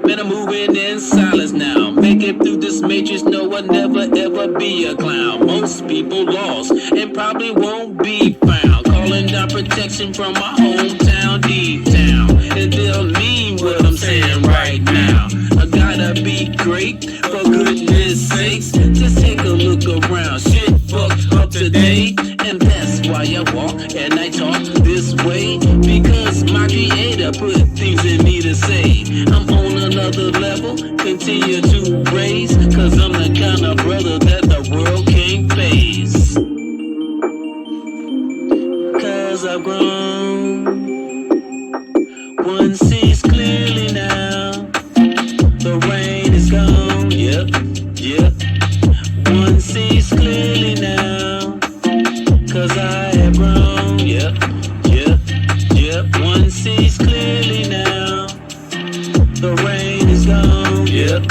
man, I'm moving in silence now. Make it through this matrix, no, I'll never ever be a clown. Most people lost and probably won't be found. Calling down protection from my hometown, deep down. And they'll mean what I'm saying right now. I gotta be great, for goodness sakes. Just take a look around, shit fucked up today. And that's why I walk and I talk this way, because my creator put things in me to say. I'm on another level, continue to raise, cause I'm the kind of brother that the world can't face. Cause I've grown, one sees clearly now. The rain is gone, yep. One sees clearly now, cause I have grown, yep. One sees clearly now. The rain is gone, yep.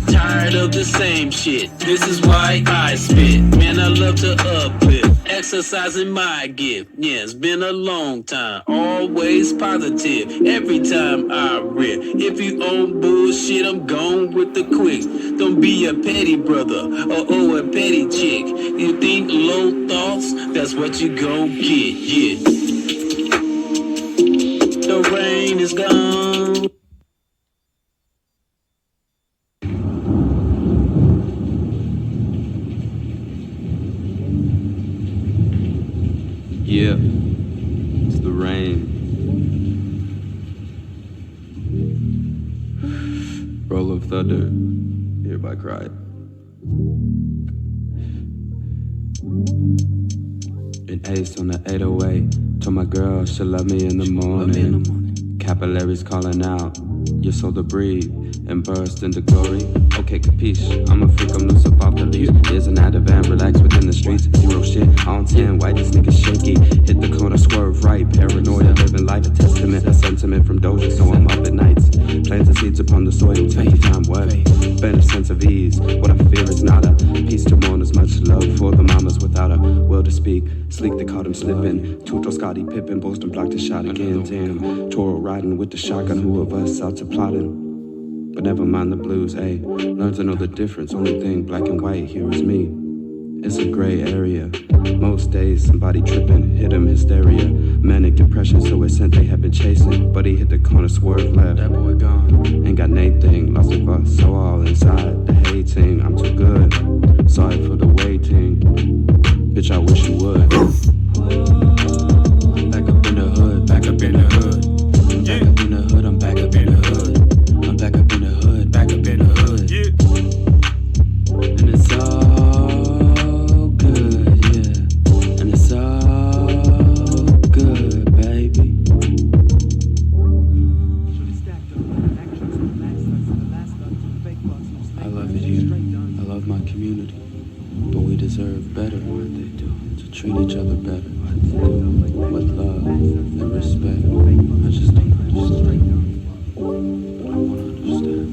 Tired of the same shit, this is why I spit. Man, I love to uplift, exercising my gift. Yeah, it's been a long time, always positive, every time I rip. If you own bullshit, I'm gone with the quicks. Don't be a petty brother, or a petty chick. You think low thoughts, that's what you gon' get, yeah. The rain is gone. Yeah, it's the rain. Roll of thunder, hereby cried. An ace on the 808. Told my girl she'll love me in the morning. Capillaries calling out. Your soul to breathe and burst into glory. Okay, capiche. I'm a freak, I'm loose up off the leash. There's an out of van, relax within the streets. Zero shit, on 10, white these niggas shaky. Hit the corner, swerve right. Paranoia, living life, a testament, a sentiment from Doja. So I'm up at nights. Plant the seeds upon the soil, take your time, what? Better sense of ease. What I fear is not a peace to mourn as much love for the mamas without a will to speak. Sleek, they caught him slipping. Tuto Scotty Pippen, Boston blocked the shot again. Damn, Toro riding with the shotgun. Who of us out to plotting? But never mind the blues, ayy. Learn to know the difference. Only thing black and white here is me. It's a gray area. Most days somebody tripping, hit him hysteria. Manic depression, so it sent they had been chasing. But he hit the corner, swerve left. That boy gone. Ain't got anything, lost of us, so all inside the hating. I'm too good. Sorry for the waiting. Bitch, I wish you would. Back up in the hood, back up in the hood. Back up in the hood, I'm back up in the hood. I'm back up in the hood, back up in the hood. And it's all good, yeah. And it's all good, baby. I love it here. I love my community. But we deserve better, what they do. To treat each other better, what they do. With love and respect. I just don't understand. But I wanna understand.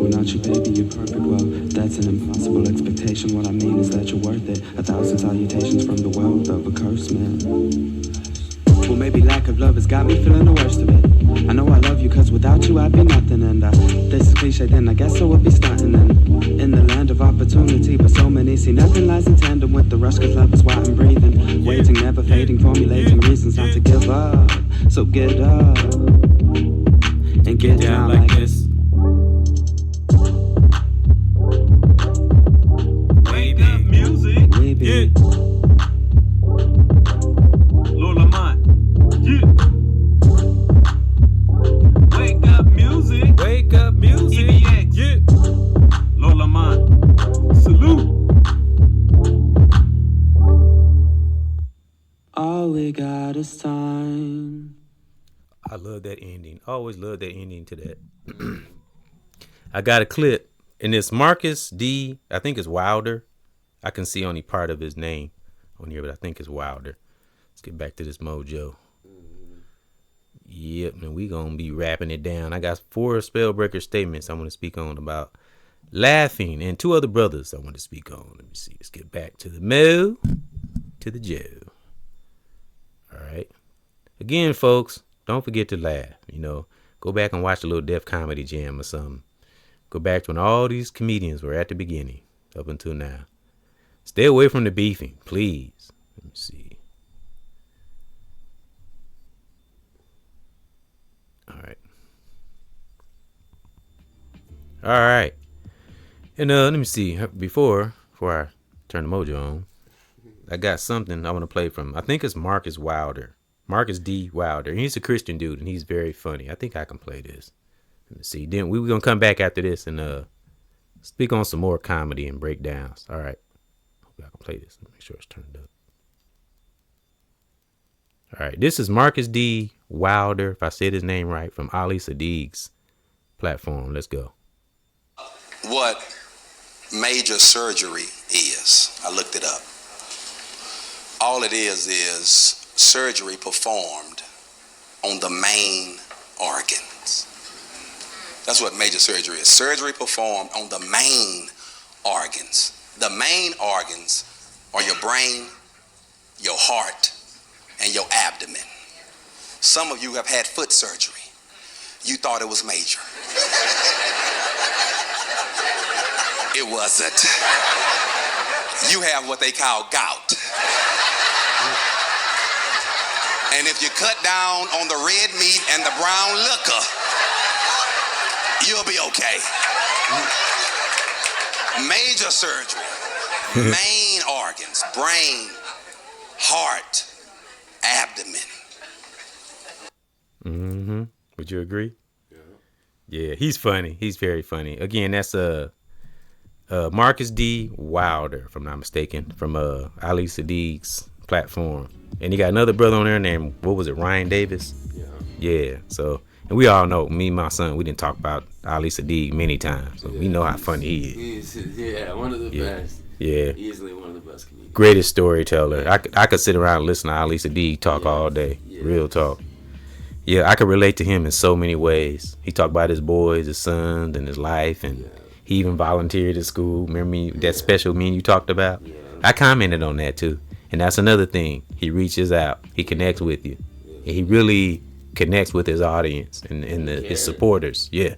Without you, baby, you're perfect. Well, that's an impossible expectation. What I mean is that you're worth it. 1,000 salutations from the world of a curse, man. Well, maybe lack of love has got me feeling the worst of it. I know I love you, cause without you I'd be nothing. And this is cliche, then I guess I would be stunting. And in the land of opportunity, but so many see nothing lies in tandem with the rush. Cause love is why I'm breathing. Waiting, never fading, formulating reasons not to give up. So get up and get down like this. Wake up music. Baby. Lord Lamont. Yeah. Wake up music. Wake up music. EBX. Yeah. Lord Lamont. Salute. All we got is time. I love that ending. Always love that ending to that. I got a clip, and it's Marcus D. I think it's Wilder. I can see only part of his name on here, but I think it's Wilder. Let's get back to this mojo. Yep, and we gonna be wrapping it down. I got 4 spellbreaker statements I want to speak on about laughing, and 2 other brothers I want to speak on. Let me see. Let's get back to the Mo, to the Joe. All right. Again, folks, don't forget to laugh. You know, go back and watch a little Def Comedy Jam or something. Go back to when all these comedians were at the beginning up until now. Stay away from the beefing, please. Let me see. All right. And let me see. Before I turn the mojo on, I got something I want to play from. I think it's Marcus Wilder. Marcus D. Wilder. He's a Christian dude, and he's very funny. I think I can play this. Let me see. Then we're going to come back after this and speak on some more comedy and breakdowns. All right. Hope I can play this. Let me make sure it's turned up. All right. This is Marcus D. Wilder, if I said his name right, from Ali Sadiq's platform. Let's go. What major surgery is. I looked it up. All it is surgery performed on the main organs. That's what major surgery is. Surgery performed on the main organs. The main organs are your brain, your heart, and your abdomen. Some of you have had foot surgery. You thought it was major. It wasn't. You have what they call gout. And if you cut down on the red meat and the brown liquor, you'll be okay. Major surgery. main organs, brain, heart, abdomen. Mm-hmm. Would you agree? Yeah, he's funny. He's very funny. Again, that's Marcus D. Wilder, if I'm not mistaken, from Ali Sadiq's platform. And he got another brother on there named, what was it, Ryan Davis? Yeah. So, and we all know, me and my son, we didn't talk about Ali Sadiq many times. So we know how funny he is. He's one of the best. Yeah. Easily one of the best comedians. Greatest storyteller. I could sit around and listen to Ali Sadiq talk all day. Real talk. Yeah, I could relate to him in so many ways. He talked about his boys, his sons, and his life, and he even volunteered at school. Remember me, that special meeting you talked about? Yeah. I commented on that too. And that's another thing. He reaches out. He connects with you. And he really connects with his audience and his supporters. Yeah.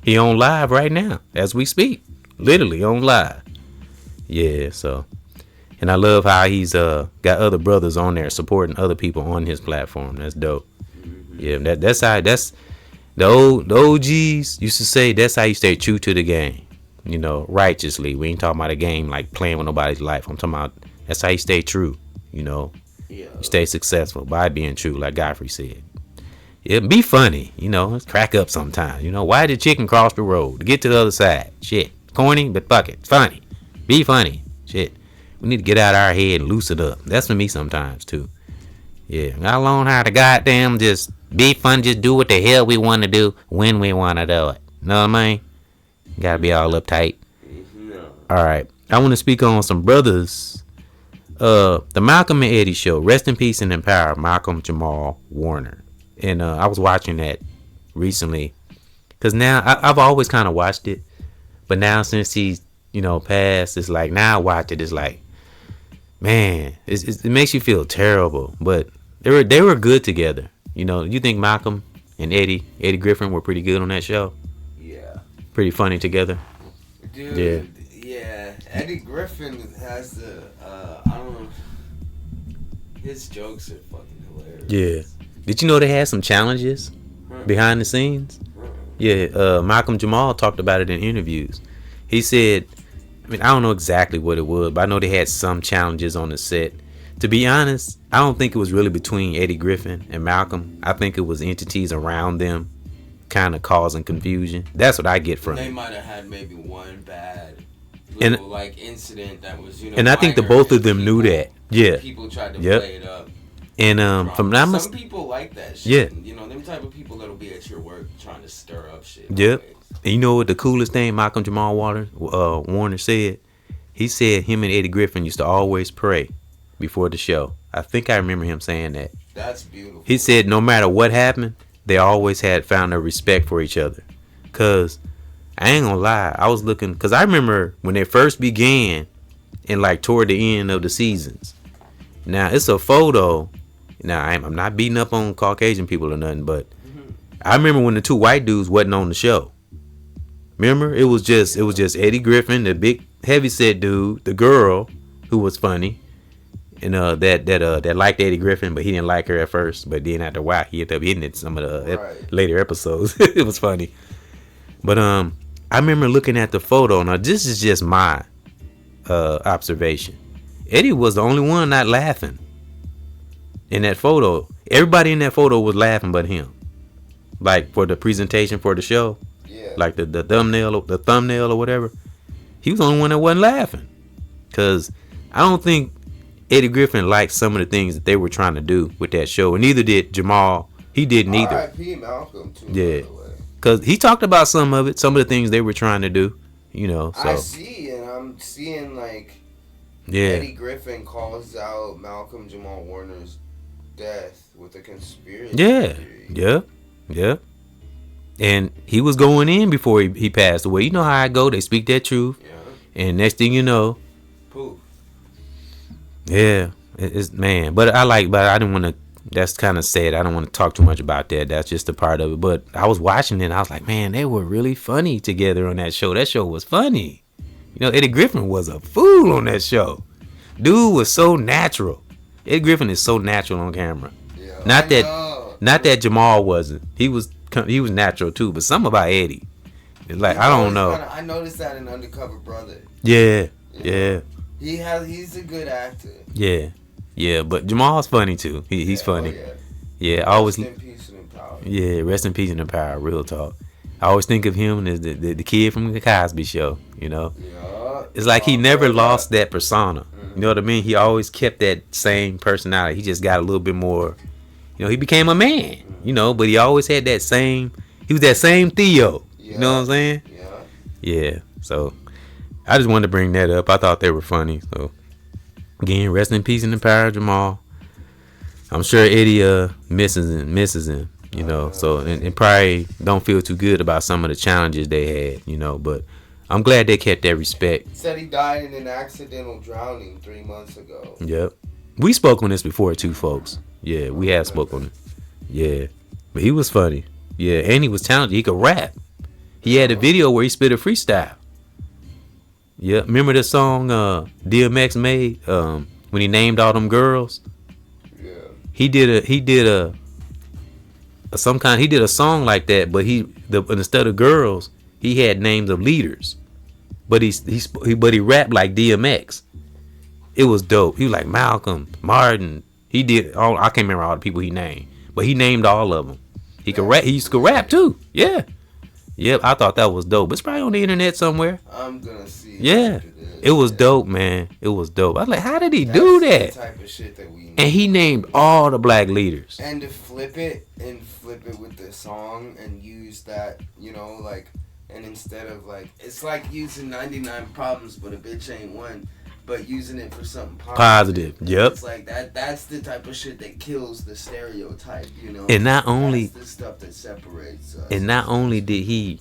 He on live right now as we speak. Literally on live. Yeah, so. And I love how he's got other brothers on there supporting other people on his platform. That's dope. Yeah, that's the OGs used to say, that's how you stay true to the game, righteously. We ain't talking about a game like playing with nobody's life. I'm talking about that's how you stay true, you stay successful by being true, like Godfrey said. Yeah, be funny, crack up sometimes. Why did chicken cross the road to get to the other side? Shit, corny, but fuck it, funny. Be funny, shit. We need to get out of our head and loosen up. That's for me sometimes too. Yeah, I learned how to goddamn just be fun, just do what the hell we want to do when we want to do it. Know what I mean? Gotta be all uptight. All right, I want to speak on some brothers. The Malcolm and Eddie show, rest in peace and in power, Malcolm Jamal Warner. And I was watching that recently because now I've always kind of watched it, but now since he's passed, it's like now I watch it, it's like, man, it makes you feel terrible. But they were good together. You think Malcolm and Eddie Griffin were pretty good on that show? Yeah. Pretty funny together. Dude. Yeah. Eddie Griffin has the I don't know. His jokes are fucking hilarious. Yeah. Did you know they had some challenges behind the scenes? Yeah. Malcolm Jamal talked about it in interviews. He said, I don't know exactly what it was, but I know they had some challenges on the set. To be honest, I don't think it was really between Eddie Griffin and Malcolm. I think it was entities around them kind of causing confusion. That's what I get from it. They might have had maybe one bad little incident that was, and I think the both of them knew that. Yeah. People tried to play it up. And some people like that shit. Yeah. Them type of people that'll be at your work trying to stir up shit. Yep. And you know what the coolest thing Malcolm Jamal Warner said? He said him and Eddie Griffin used to always pray before the show. I think I remember him saying that. That's beautiful. He said no matter what happened, they always had found a respect for each other. Cause I ain't gonna lie, I was looking, cause I remember when they first began and like toward the end of the seasons. Now it's a photo. Now I'm not beating up on Caucasian people or nothing, but I remember when the two white dudes wasn't on the show. Remember, it was just Eddie Griffin, the big heavyset dude, the girl who was funny, and that liked Eddie Griffin, but he didn't like her at first. But then after a while, he ended up hitting it some of the later episodes. It was funny. But I remember looking at the photo. Now this is just my observation. Eddie was the only one not laughing in that photo. Everybody in that photo was laughing but him. Like for the presentation for the show. Yeah. Like the thumbnail or whatever. He was the only one that wasn't laughing. Cause I don't think Eddie Griffin liked some of the things that they were trying to do with that show. And neither did Jamal. He didn't either. R.I.P. Malcolm too. Yeah. Cause he talked about some of the things they were trying to do. So. I see, and I'm seeing like Eddie Griffin calls out Malcolm Jamal Warner's death with a conspiracy theory. Yeah. And he was going in before he passed away. You know how I go. They speak their truth. Yeah. And next thing you know. Poof. Yeah. It's man. But I didn't want to. That's kind of sad. I don't want to talk too much about that. That's just a part of it. But I was watching it and I was like, man, they were really funny together on that show. That show was funny. Eddie Griffin was a fool on that show. Dude was so natural. Eddie Griffin is so natural on camera. Yeah, not that Jamal wasn't. He was natural too, but something about Eddie. It's like I don't know. I noticed that in Undercover Brother. Yeah. He's a good actor. Yeah, but Jamal's funny too. He's funny. Oh, Yeah, I always. Rest in peace and in power. Yeah, rest in peace and in power. Real talk. I always think of him as the kid from the Cosby Show. You know, Yeah. it's like he never lost that persona. You know what I mean? He always kept that same personality. He just got a little bit more. You know, he became a man. You know, but he always had that same. He was that same Theo. You know what I'm saying? Yeah. So I just wanted to bring that up. I thought they were funny. So again, rest in peace and in power, Jamal. I'm sure Eddie misses him. You know, so and probably don't feel too good about some of the challenges they had. You know, but I'm glad they kept that respect. Said he died in an accidental drowning 3 months ago. Yep. We spoke on this before too, folks. Yeah, we have spoke on it. Yeah. But he was funny. Yeah, and he was talented. He could rap. He had a video where he spit a freestyle. Yeah, remember the song DMX made when he named all them girls? Yeah. He did a song like that, but instead of girls, he had names of leaders. But he rapped like DMX. It was dope. He was like Malcolm, Martin. He did all. I can't remember all the people he named, but he named all of them. He could rap. He used to rap too. Yeah. Yep. I thought that was dope. It's probably on the internet somewhere. I'm gonna see. Yeah. It was dope, man. It was dope. I was like, how did he do that? The type of shit that we need. And he named all the black leaders. And to flip it with the song and use that, you know, like, and instead of like, it's like using 99 problems, but a bitch ain't one. But using it for something positive. Yep. It's like that's the type of shit that kills the stereotype, you know. And not only that's the stuff that separates us. And not only did he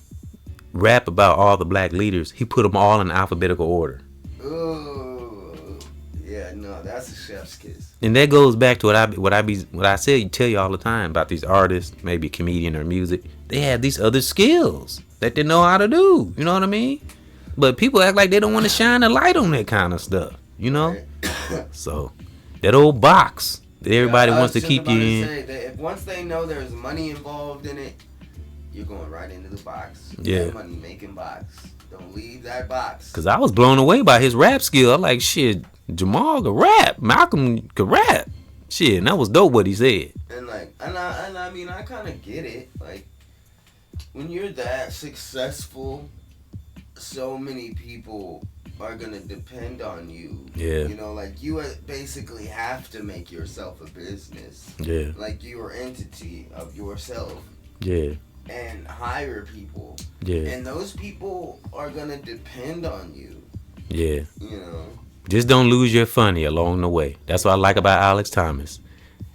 rap about all the black leaders, he put them all in alphabetical order. Ooh. Yeah, no, that's a chef's kiss. And that goes back to what I tell you all the time about these artists, maybe comedian or music. They have these other skills that they know how to do. You know what I mean? But people act like they don't want to shine a light on that kind of stuff, you know? Right. So, that old box that everybody wants to keep you in. If once they know there's money involved in it, you're going right into the box. Yeah. That money making box. Don't leave that box. Because I was blown away by his rap skill. I'm like, shit, Jamal could rap. Malcolm could rap. Shit, and that was dope what he said. And I mean, I kind of get it. Like, when you're that successful, so many people are gonna depend on you. Yeah. You know, like you basically have to make yourself a business. Yeah. Like you're an entity of yourself. Yeah. And hire people. Yeah. And those people are gonna depend on you. Yeah. You know. Just don't lose your funny along the way. That's what I like about Alex Thomas.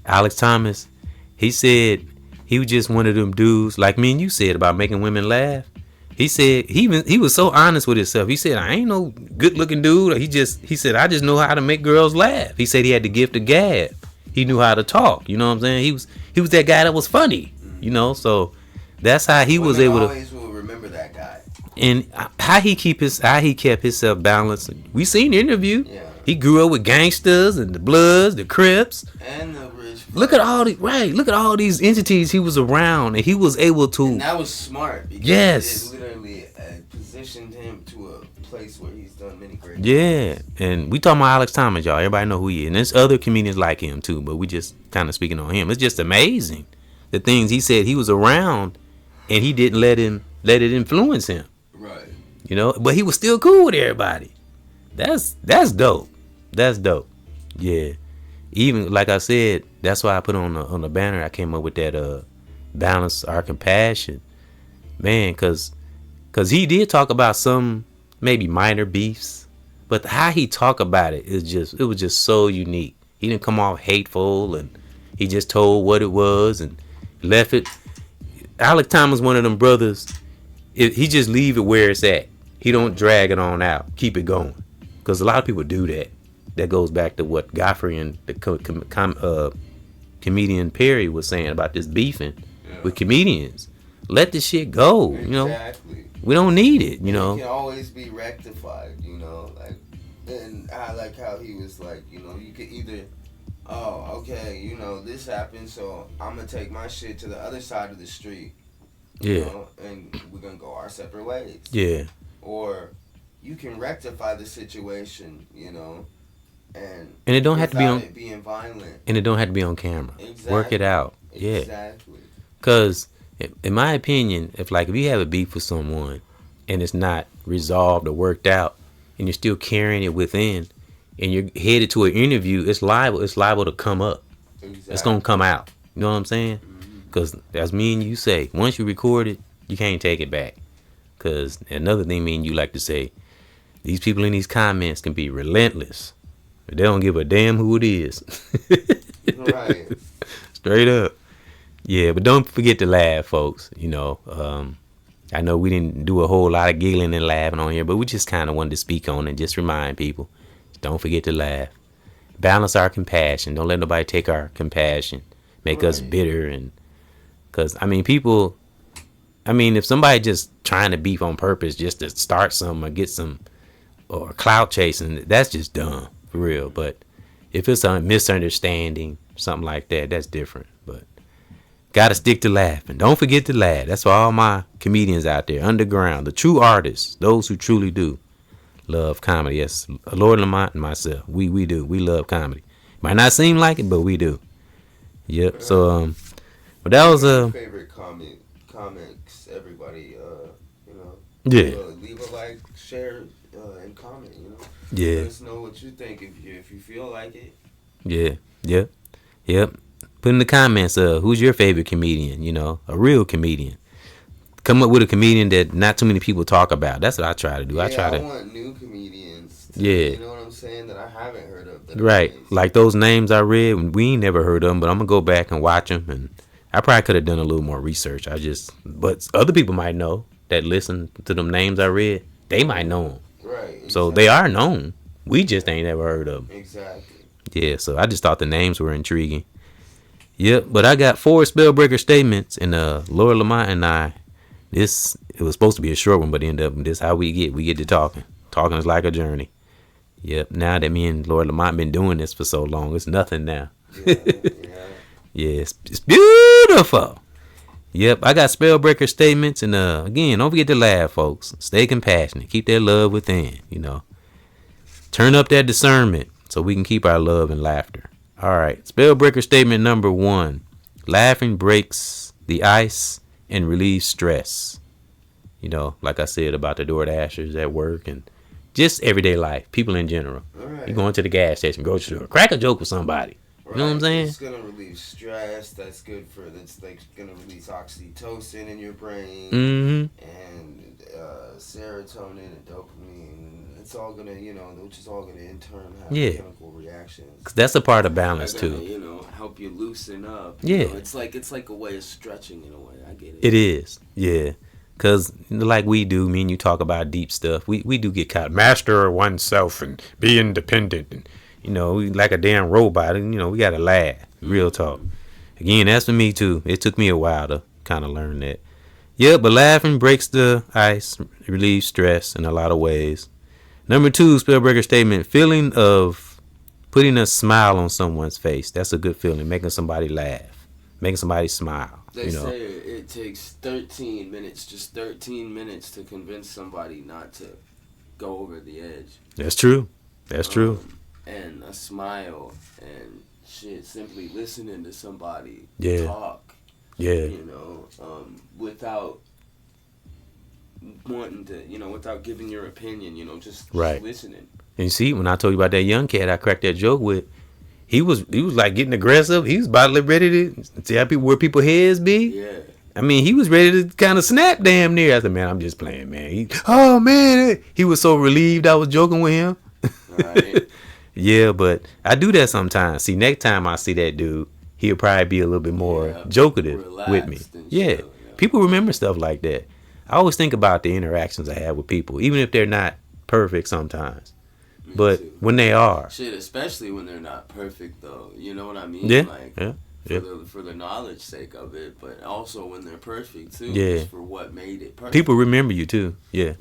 Alex Thomas, he said he was just one of them dudes like me and you said about making women laugh. He said he was so honest with himself. He said, I ain't no good looking dude. He said, I just know how to make girls laugh. He said he had the gift of gab. He knew how to talk. You know what I'm saying? He was that guy that was funny. You know, so that's how he was able to. Always will remember that guy. And how he kept himself balanced. We seen the interview. Yeah. He grew up with gangsters and the Bloods, the Crips. And the rich. Look at all these entities he was around, and he was able to. And that was smart. Because yes. It literally positioned him to a place where he's done many great things. And we talking about Alex Thomas, y'all. Everybody know who he is. And there's other comedians like him too, but we just kind of speaking on him. It's just amazing the things he said he was around, and he didn't let it influence him. Right. You know, but he was still cool with everybody. That's dope. That's dope. Yeah. Even like I said, that's why I put on the banner. I came up with that balance our compassion, man, because he did talk about some maybe minor beefs, but how he talked about it was just so unique. He didn't come off hateful, and he just told what it was and left it. Alex Thomas, one of them brothers, he just leave it where it's at. He don't drag it on out. Keep it going, because a lot of people do that. That goes back to what Godfrey and the comedian Perry was saying about this beefing with comedians. Let the shit go. Exactly. You know, we don't need it. You know, it can always be rectified. You know, like, and I like how he was like, you know, you could either, oh, okay, you know, this happened, so I'm gonna take my shit to the other side of the street. Yeah. You know, and we're gonna go our separate ways. Yeah. Or you can rectify the situation, you know, and it don't have to be without on it being violent. and it don't have to be on camera. Exactly. Work it out. Yeah. Exactly. Cause in my opinion, if you have a beef with someone and it's not resolved or worked out, and you're still carrying it within, and you're headed to an interview, it's liable to come up. Exactly. It's gonna come out. You know what I'm saying? Because as me and you say, once you record it, you can't take it back. Because another thing me and you like to say, these people in these comments can be relentless. They don't give a damn who it is. Right. Straight up. Yeah, but don't forget to laugh, folks. You know, I know we didn't do a whole lot of giggling and laughing on here, but we just kind of wanted to speak on it and just remind people, don't forget to laugh. Balance our compassion. Don't let nobody take our compassion, make us bitter. And because, if somebody just trying to beef on purpose just to start something or get some or clout chasing, that's just dumb, for real. But if it's a misunderstanding, something like that, that's different. But gotta stick to laughing. Don't forget to laugh. That's for all my comedians out there, underground, the true artists, those who truly do love comedy. Yes, Lord Lamont and myself, we do. We love comedy. Might not seem like it, but we do. Yep. So but that was favorite comics. Everybody, yeah. Leave a like, share, and comment. You know. Yeah. Let us know what you think if you feel like it. Yeah. Yep. Put in the comments, who's your favorite comedian? You know, a real comedian. Come up with a comedian that not too many people talk about. That's what I try to do. Yeah, I want new comedians. Yeah. You know what I'm saying? That I haven't heard of. Right. Like those names I read, we ain't never heard of them, but I'm going to go back and watch them. And I probably could have done a little more research. But other people might know that listen to them names I read. They might know them. Right. Exactly. So they are known. We just ain't never heard of them. Exactly. Yeah, so I just thought the names were intriguing. Yep, but I got 4 spellbreaker statements, and Laura Lamont and I, it was supposed to be a short one, but ended up, this how we get to talking. Talking is like a journey. Yep, now that me and Laura Lamont been doing this for so long, it's nothing now. Yeah, it's beautiful. Yep, I got spellbreaker statements, and again, don't forget to laugh, folks. Stay compassionate. Keep that love within, you know. Turn up that discernment so we can keep our love and laughter. All right, spellbreaker statement number 1. Laughing breaks the ice and relieves stress. You know, like I said about the DoorDashers at work and just everyday life, people in general. Right. You going to the gas station, grocery store, crack a joke with somebody. Right. You know what I'm saying? It's gonna relieve stress. That's good it's like gonna release oxytocin in your brain and serotonin and dopamine. It's all gonna, which is all gonna in turn have chemical reactions. 'Cause that's a part of balance gonna, too. Help you loosen up. Yeah. It's like a way of stretching in a way. I get it. It is. Yeah. Because like we do, me and you talk about deep stuff. We do get caught. Master oneself and be independent. And, we like a damn robot. And, we got to laugh. Real talk. Again, that's for me too. It took me a while to kind of learn that. Yeah, but laughing breaks the ice, relieves stress in a lot of ways. Number 2, spellbreaker statement, feeling of putting a smile on someone's face. That's a good feeling, making somebody laugh, making somebody smile. They say it takes 13 minutes, just 13 minutes to convince somebody not to go over the edge. That's true. That's true. And a smile and shit, simply listening to somebody talk. Yeah. Without wanting to, without giving your opinion, just listening. And you see, when I told you about that young cat I cracked that joke with, he was like getting aggressive. He was about to ready to see how where people heads be. Yeah. I mean, he was ready to kind of snap damn near. I said, man, I'm just playing, man. He was so relieved I was joking with him. Right. Yeah, but I do that sometimes. See, next time I see that dude, he'll probably be a little bit more jokative with me. Yeah. People remember stuff like that. I always think about the interactions I have with people, even if they're not perfect sometimes. But when they are. Shit, especially when they're not perfect, though. You know what I mean? Yeah. For the knowledge sake of it, but also when they're perfect, too. Yeah. For what made it perfect. People remember you, too. Yeah.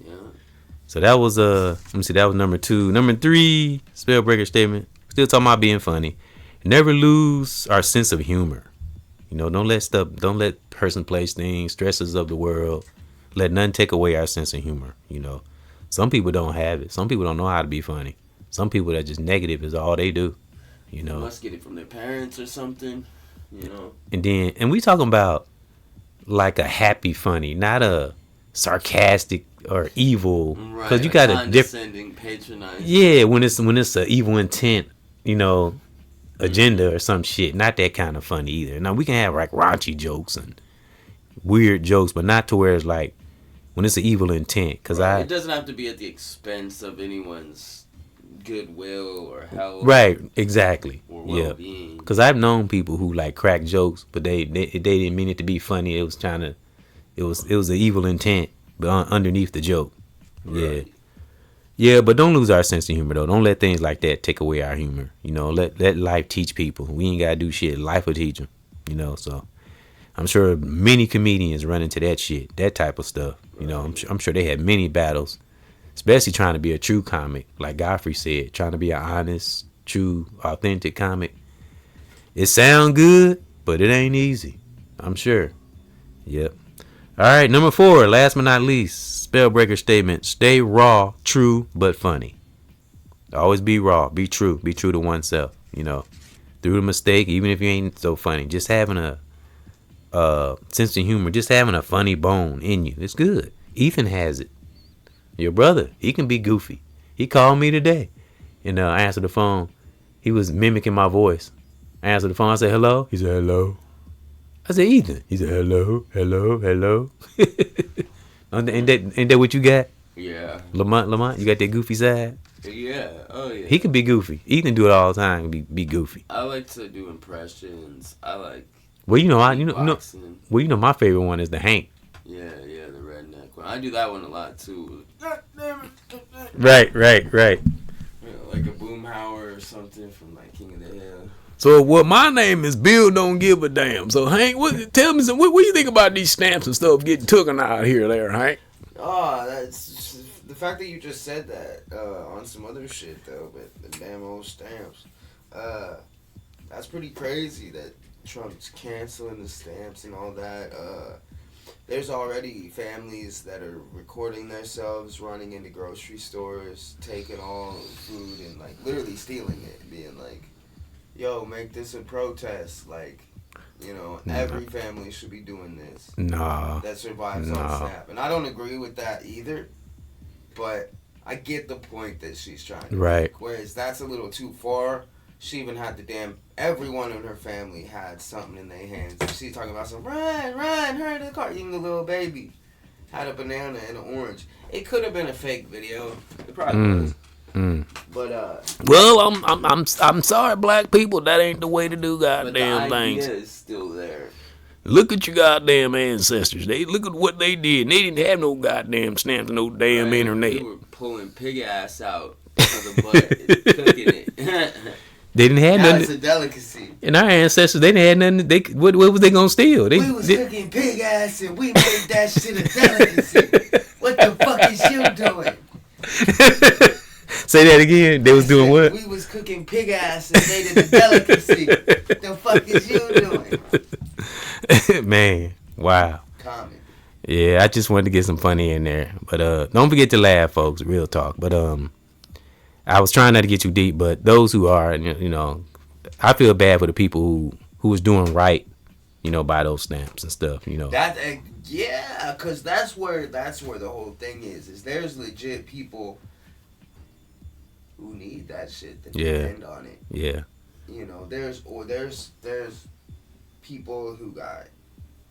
So that was, let me see, that was number 2. Number 3, spellbreaker statement. Still talking about being funny. Never lose our sense of humor. Don't let person, place, things, stresses of the world, let none take away our sense of humor. Some people don't have it. Some people don't know how to be funny. Some people that just negative is all they do. You know. They must get it from their parents or something. You know. And we talking about like a happy funny, not a sarcastic or evil. Because you got a different patronizing. Yeah, when it's a evil intent, you know, agenda or some shit. Not that kind of funny either. Now we can have like raunchy jokes and weird jokes, but not to where it's like when it's an evil intent. Because it doesn't have to be at the expense of anyone's goodwill or health. Right, exactly. Or well-being. Because I've known people who like crack jokes, but they didn't mean it to be funny. It was it was an evil intent, but underneath the joke. Right. Yeah, but don't lose our sense of humor though. Don't let things like that take away our humor. You know, let life teach people. We ain't gotta do shit. Life will teach them. You know, so I'm sure many comedians run into that shit, that type of stuff. You know, I'm sure they had many battles, especially trying to be a true comic, like Godfrey said, trying to be an honest, true, authentic comic. It sound good, but it ain't easy. I'm sure. Yep. All right, number 4, last but not least, spellbreaker statement: stay raw, true, but funny. Always be raw, be true to oneself. You know, through the mistake, even if you ain't so funny, just having a sense of humor, just having a funny bone in you, it's good. Ethan has it. Your brother, he can be goofy. He called me today, and I answered the phone. He was mimicking my voice. I answered the phone. I said, hello. He said, hello. I said, Ethan. He said, hello. Ain't that what you got? Yeah. Lamont, you got that goofy side? Yeah. Oh yeah. He can be goofy. Ethan do it all the time. Be goofy. I like to do impressions. I like. Well, my favorite one is the Hank. Yeah, the redneck one. I do that one a lot too. Right. Yeah, like a Boomhauer or something from like King of the Hill. So, my name is Bill Don't Give a Damn. So, Hank, tell me what do you think about these stamps and stuff getting taken out here, Hank? Oh, that's just, the fact that you just said that on some other shit though, but the damn old stamps. That's pretty crazy that Trump's canceling the stamps and all that. There's already families that are recording themselves running into grocery stores, taking all food and like literally stealing it, being like, yo, make this a protest. Like, you know, every family should be doing this. Nah. That survives on SNAP. And I don't agree with that either, but I get the point that she's trying to make. Whereas that's a little too far. She even had everyone in her family had something in their hands. And she's talking about run, hurry to the car. Even the little baby had a banana and an orange. It could have been a fake video. It probably was. But well, I'm sorry, black people. That ain't the way to do goddamn things. The idea is still there. Look at your goddamn ancestors. Look at what they did. They didn't have no goddamn stamps, no damn internet. They were pulling pig ass out of the butt, cooking it. They didn't have nothing. It's a delicacy. And our ancestors, they didn't have nothing. What was they gonna steal? We was cooking pig ass and we made that shit a delicacy. What the fuck is you doing? Say that again. They was doing what? We was cooking pig ass and made it a delicacy. What the fuck is you doing? Man, wow. Common. Yeah, I just wanted to get some funny in there. But don't forget to laugh, folks. Real talk. But I was trying not to get too deep, but those who are, you know, I feel bad for the people who was doing right, you know, by those stamps and stuff, you know. Yeah, because that's where the whole thing is there's legit people who need that shit that depend on it. Yeah. You know, there's people who got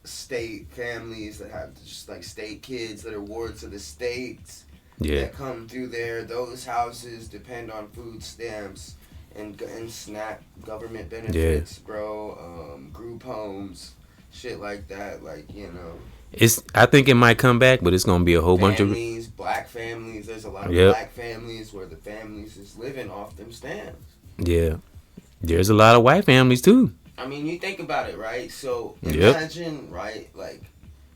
state families that have just like state kids that are wards of the states. Yeah. That come through there. Those houses depend on food stamps and SNAP government benefits, bro. Group homes, shit like that. Like, you know. I think it might come back, but it's gonna be a whole bunch of black families. There's a lot of black families where the families is living off them stamps. Yeah. There's a lot of white families too. I mean, you think about it, right? So imagine, right, like.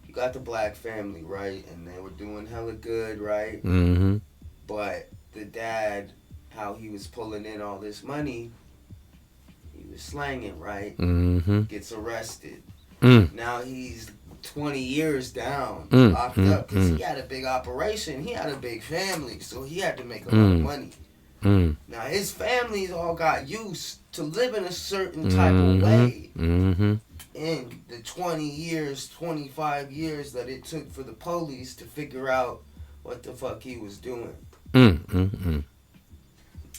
You got the black family, right? And they were doing hella good, right? Mm-hmm. But the dad, how he was pulling in all this money, he was slanging, right? Mm-hmm. Gets arrested. Mm. Now he's 20 years down, Mm, locked mm, up, because mm. he had a big operation. He had a big family, so he had to make a lot of money. Now, his families all got used to living a certain type of way. In the 20 years, 25 years that it took for the police to figure out what the fuck he was doing.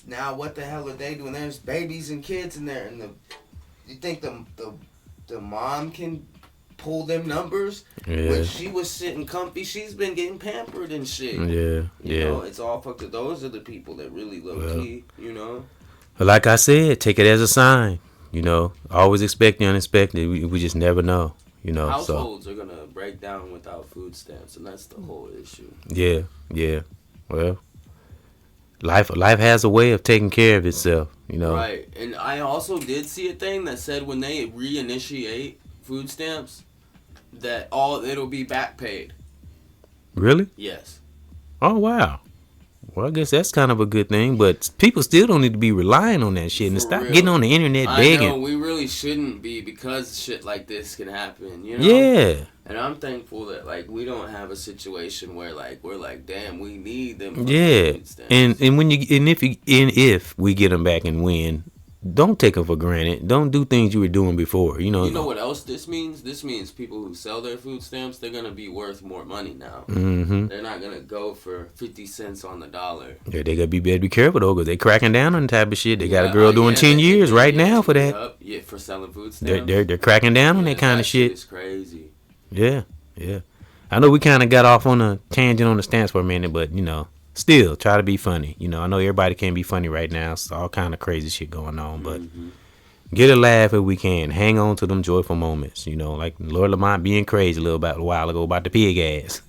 Now, what the hell are they doing? There's babies and kids in there, and you think the mom can pull them numbers? Yeah. When she was sitting comfy, she's been getting pampered and shit. Yeah. You know, it's all fucked up. Those are the people that really low key, you know? But like I said, take it as a sign. You know, always expect the unexpected. We just never know. You know, households are gonna break down without food stamps, and that's the whole issue. Yeah. Well, life has a way of taking care of itself. You know. Right, and I also did see a thing that said when they reinitiate food stamps, that it'll be back paid. Really? Yes. Oh wow. Well, I guess that's kind of a good thing, but people still don't need to be relying on that shit and stop getting on the internet begging. I know, we really shouldn't be, because shit like this can happen, you know? Yeah. And I'm thankful that, like, we don't have a situation where, like, we're like, damn, we need them. Yeah. And if we get them back and win, don't take them for granted. Don't do things you were doing before. You know what else this means? This means people who sell their food stamps, they're going to be worth more money now. They're not going to go for 50 cents on the dollar. Yeah, they got to better be careful, though, because they cracking down on the type of shit. They got a girl doing 10 years right now for that. Yeah, for selling food stamps. They're cracking down on that kind of shit. It's crazy. Yeah. I know we kind of got off on a tangent on the stamps for a minute, but, you know, still try to be funny. You know, I know everybody can't be funny right now. It's all kind of crazy shit going on, but get a laugh if we can. Hang on to them joyful moments. You know, like Lord Lamont being crazy a while ago about the pig ass.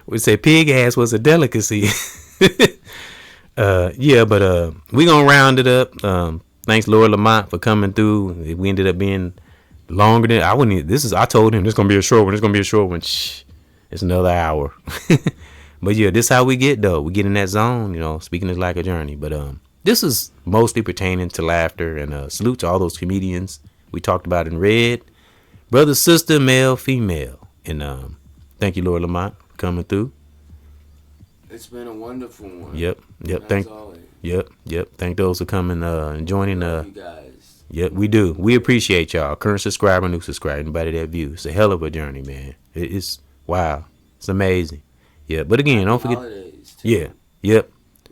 We say pig ass was a delicacy. Yeah, but we gonna round it up. Thanks Lord Lamont for coming through. We ended up being longer than I told him this gonna be a short one. Shh, it's another hour. But yeah, this how we get though. We get in that zone, you know. Speaking is like a journey. But this is mostly pertaining to laughter, and salute to all those comedians we talked about in red. Brother, sister, male, female. And thank you, Lord Lamont, for coming through. It's been a wonderful one. Yep. Yep. Thank those for coming and joining. You guys. Yep, we do. We appreciate y'all. Current subscriber, new subscriber, anybody that view. It's a hell of a journey, man. It's wow. It's amazing. Yeah, but again, don't forget. Too. Yeah. Yep.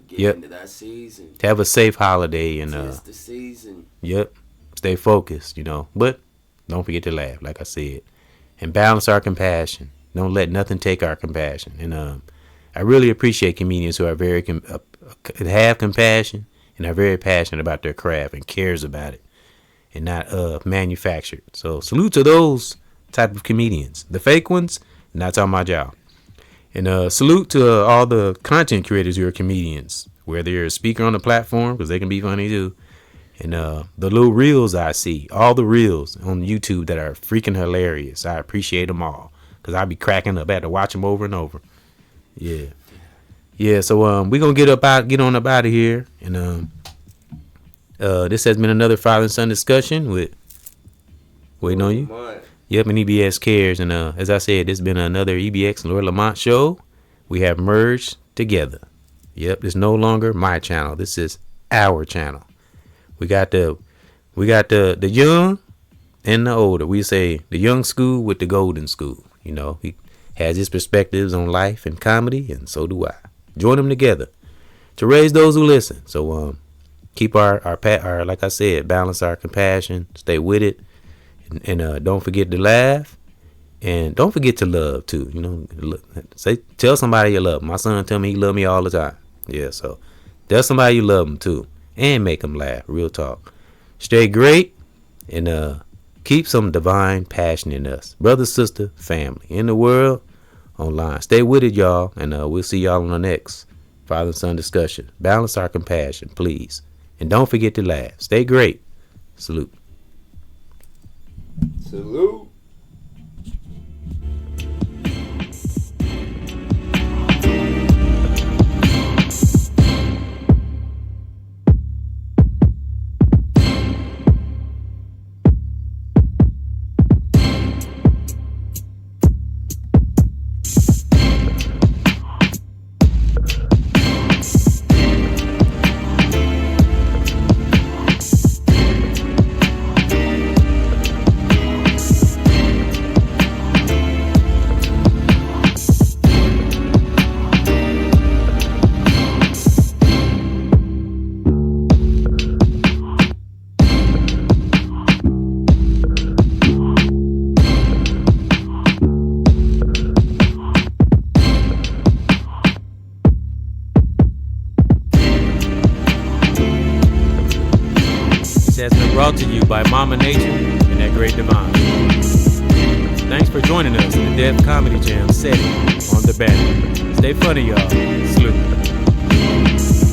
Get into that season. Have a safe holiday and it's the season. Yep. Stay focused, you know. But don't forget to laugh, like I said, and balance our compassion. Don't let nothing take our compassion. And I really appreciate comedians who are very have compassion and are very passionate about their craft and cares about it, and not manufactured. So salute to those type of comedians. The fake ones, not talking about y'all. And salute to all the content creators who are comedians, whether you're a speaker on the platform, because they can be funny too. And the little reels I see, all the reels on YouTube that are freaking hilarious. I appreciate them all, because I be cracking up. I had to watch them over and over. Yeah. So we gonna get on up out of here. And this has been another Father and Son discussion with Waiting on You. Yep, and EBX Cares. And as I said, this has been another EBX and Lord Lamont show. We have merged together. Yep, it's no longer my channel. This is our channel. We got the young and the older. We say the young school with the golden school. You know, he has his perspectives on life and comedy, and so do I. Join them together to raise those who listen. So keep our like I said, balance our compassion, stay with it. And don't forget to laugh, and don't forget to love too. You know, tell somebody you love them. My son tell me he love me all the time. Yeah, so tell somebody you love them too, and make them laugh. Real talk. Stay great, and keep some divine passion in us, brother, sister, family in the world, online. Stay with it, y'all, and we'll see y'all on the next Father and Son discussion. Balance our compassion, please, and don't forget to laugh. Stay great. Salute. Salute. Brought to you by Mama Nature and that great divine. Thanks for joining us in the Def Comedy Jam setting on the banner. Stay funny, y'all. Salute.